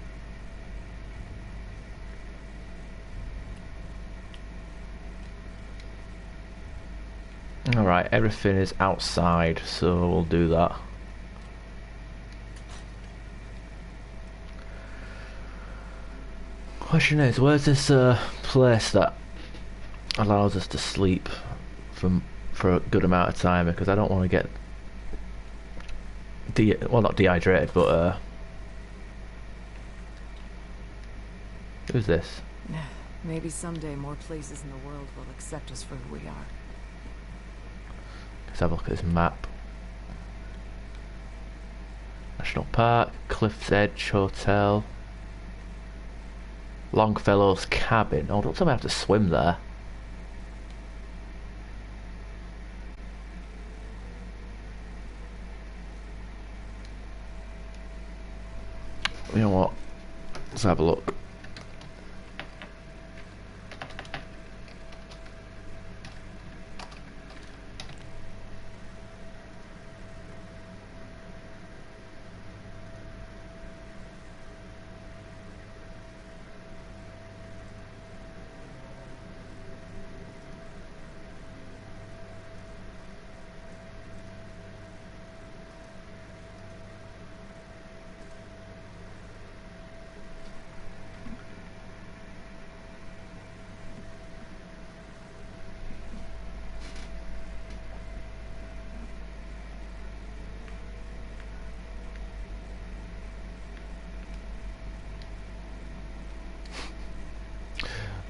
Alright, everything is outside, so we'll do that. Question is, where's this place that allows us to sleep for a good amount of time? Because I don't want to get well, not dehydrated, but who's this? Maybe someday more places in the world will accept us for who we are. Let's have a look at this map. National Park, Cliff's Edge Hotel, Longfellow's Cabin. Oh, don't tell me I have to swim there. You know what? Let's have a look.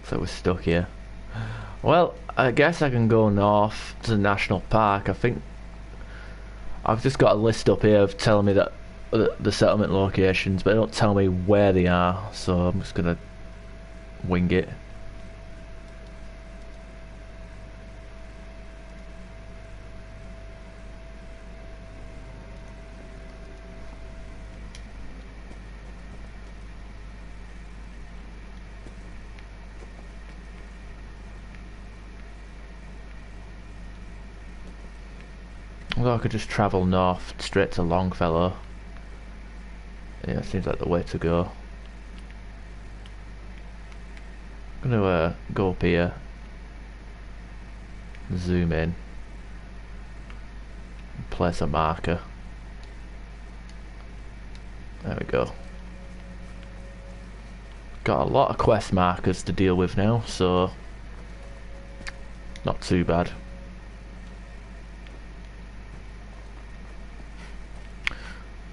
So we're stuck here. Well, I guess I can go north to the national park. I think I've just got a list up here of telling me that the settlement locations, but they don't tell me where they are, so I'm just gonna wing it. Although I could just travel north straight to Longfellow. Yeah, seems like the way to go. I'm gonna go up here, zoom in, and place a marker. There we go. Got a lot of quest markers to deal with now, so not too bad.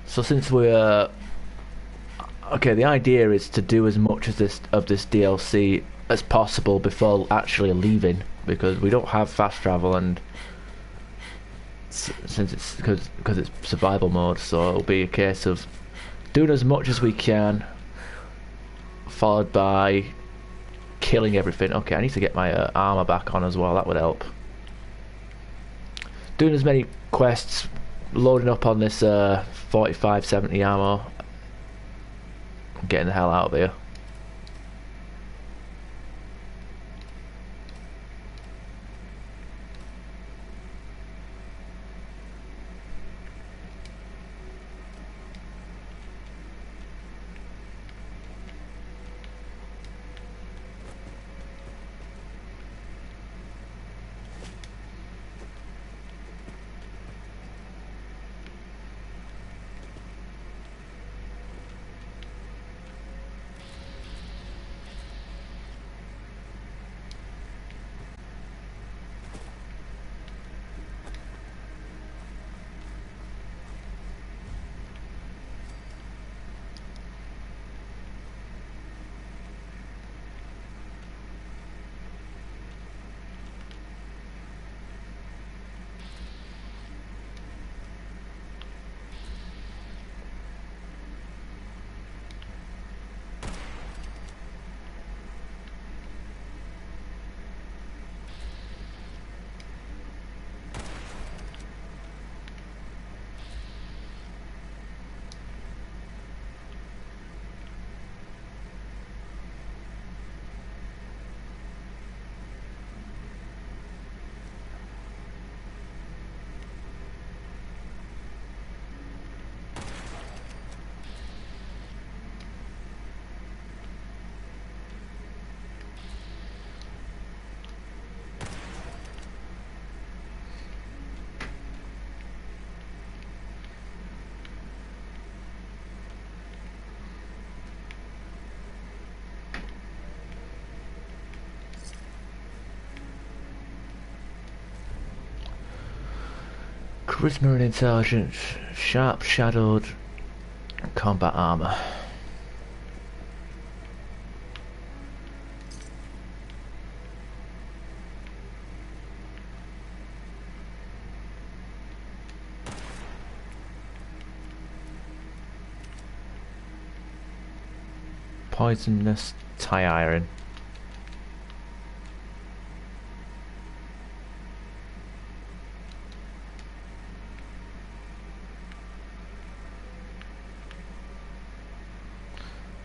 So since we're okay, the idea is to do as much as this DLC as possible before actually leaving, because we don't have fast travel, and since it's because it's survival mode, so it'll be a case of doing as much as we can, followed by killing everything. Okay, I need to get my armor back on as well. That would help. Doing as many quests, loading up on this 4570 ammo, getting the hell out of here. Charisma and intelligence, sharp shadowed combat armor. Poisonous tie iron.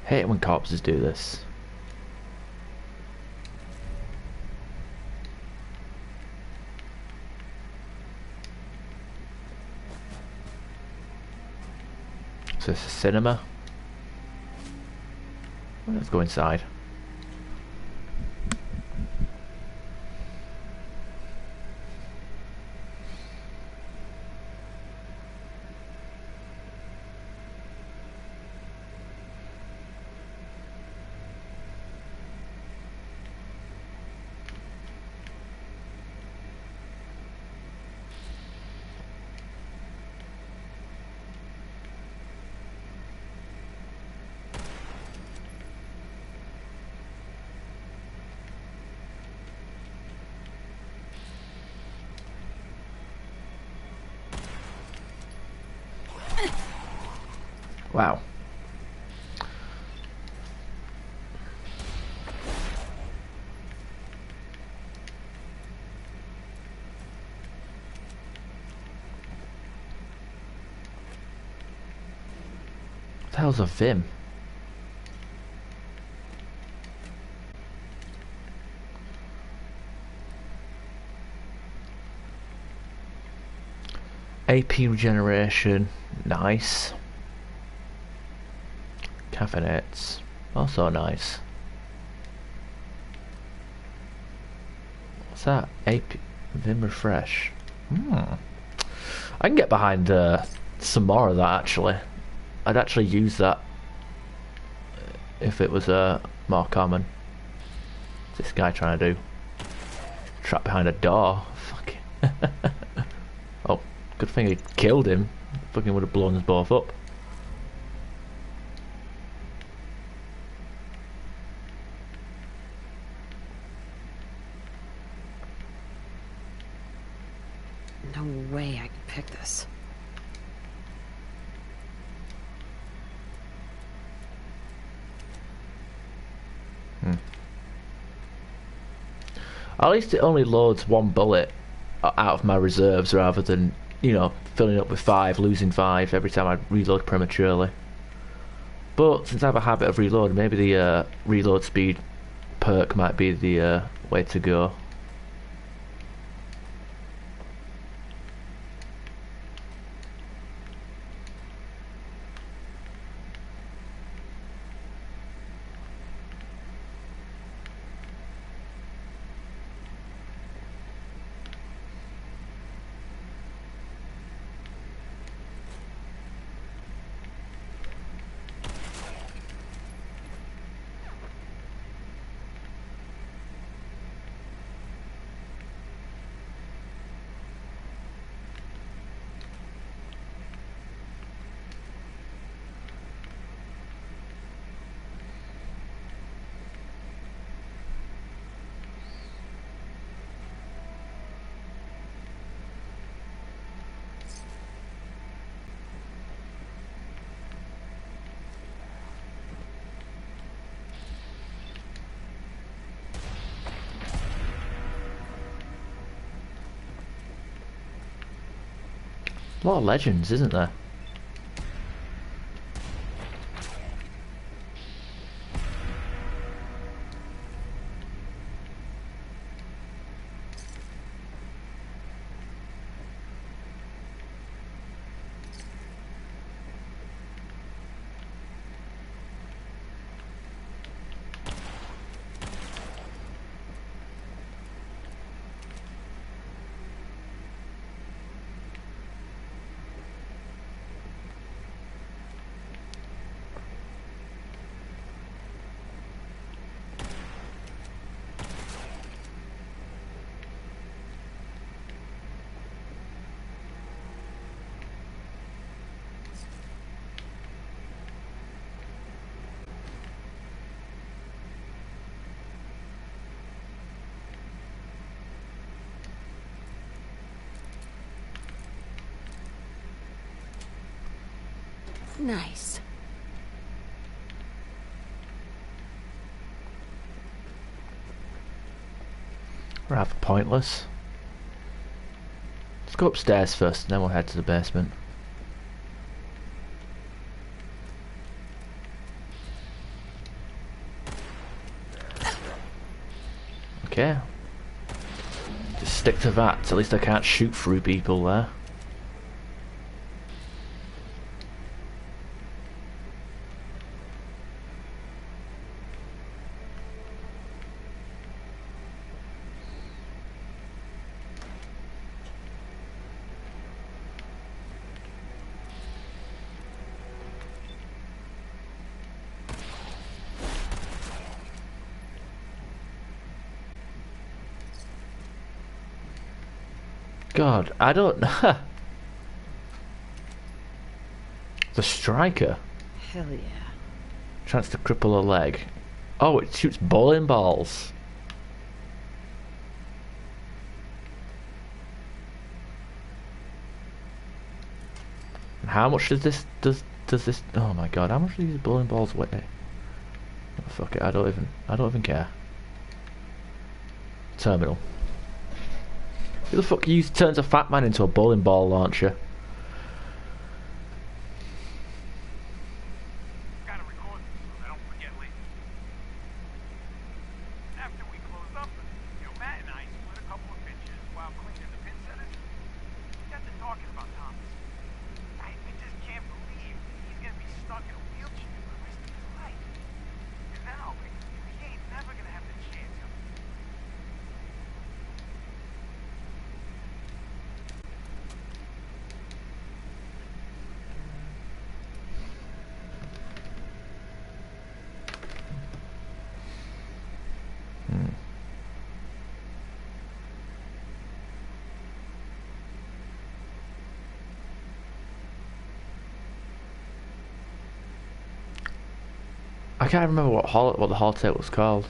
Hate it when corpses do this. So it's a cinema. Let's go inside. Wow. What the hell's a Vim? AP regeneration, nice. Caffeinates, also nice. What's that? AP Vim refresh. I can get behind some more of that actually. I'd actually use that if it was more common. What's this guy trying to do? Trapped behind a door. Fucking. Oh, good thing he killed him. Fucking would have blown us both up. No way I can pick this. At least it only loads one bullet out of my reserves rather than, you know, filling up with 5, losing 5 every time I reload prematurely. But since I have a habit of reloading, maybe the reload speed perk might be the way to go. A lot of legends, isn't there? Nice. Rather pointless. Let's go upstairs first, and then we'll head to the basement. Okay. Just stick to that. At least I can't shoot through people there. God, I don't know. The striker. Hell yeah. Chance to cripple a leg. Oh, it shoots bowling balls. And how much does this oh my god, how much do these bowling balls weigh? Oh, fuck it, I don't even care. Terminal. Who the fuck turns a fat man into a bowling ball launcher? Gotta record this so I don't forget later. After we closed up, Matt and I split a couple of pictures while cleaning the pin setters. We got to talking about Tom. I can't remember what the holotape was called.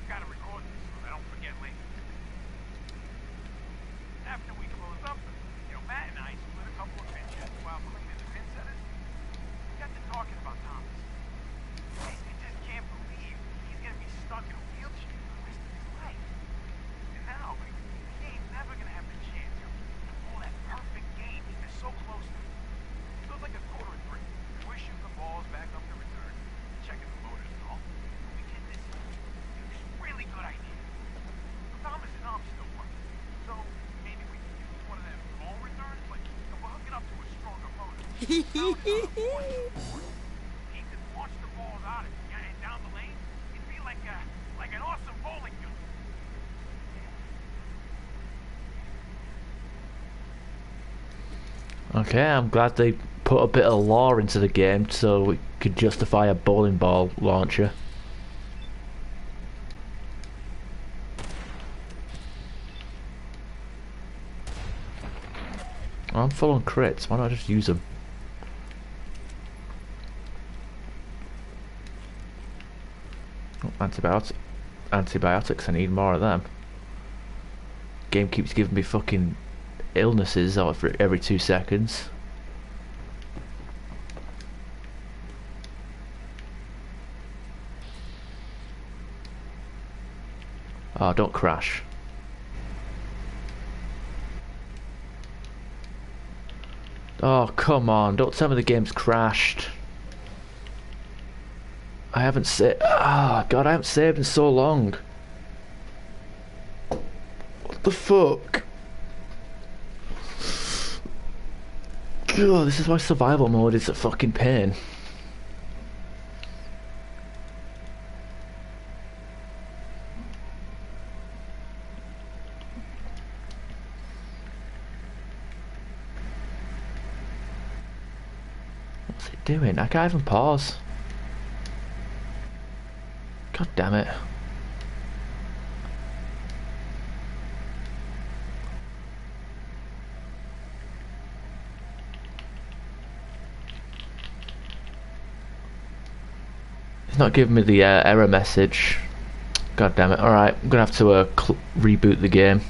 Gotta record this so I don't forget later. After we close up, Matt and I split a couple of pictures while cleaning the pin setters. We got to talking about Thomas. I just can't believe he's gonna be stuck in a wheelchair for the rest of his life. And now, he ain't never gonna have the chance to pull that perfect game he's been so close to. Feels like a quarter of three. We're shooting the balls back up to return, checking the motors and all. We get this really good idea. Thomas and I'm still working, so maybe we can use one of them ball returns, like we'll hook it up to a stronger motor. He could launch the balls out of it and down the lane. It'd be like an awesome bowling gun. Okay, I'm glad they put a bit of lore into the game so we could justify a bowling ball launcher. I'm full on crits, why don't I just use them? Oh, antibiotics, I need more of them. Game keeps giving me fucking illnesses every 2 seconds. Oh, don't crash. Oh, come on, don't tell me the game's crashed. I haven't saved. Ah, God, I haven't saved in so long. What the fuck? God, this is why survival mode is a fucking pain. What's it doing? I can't even pause. God damn it. It's not giving me the error message. God damn it. Alright, I'm gonna have to reboot the game.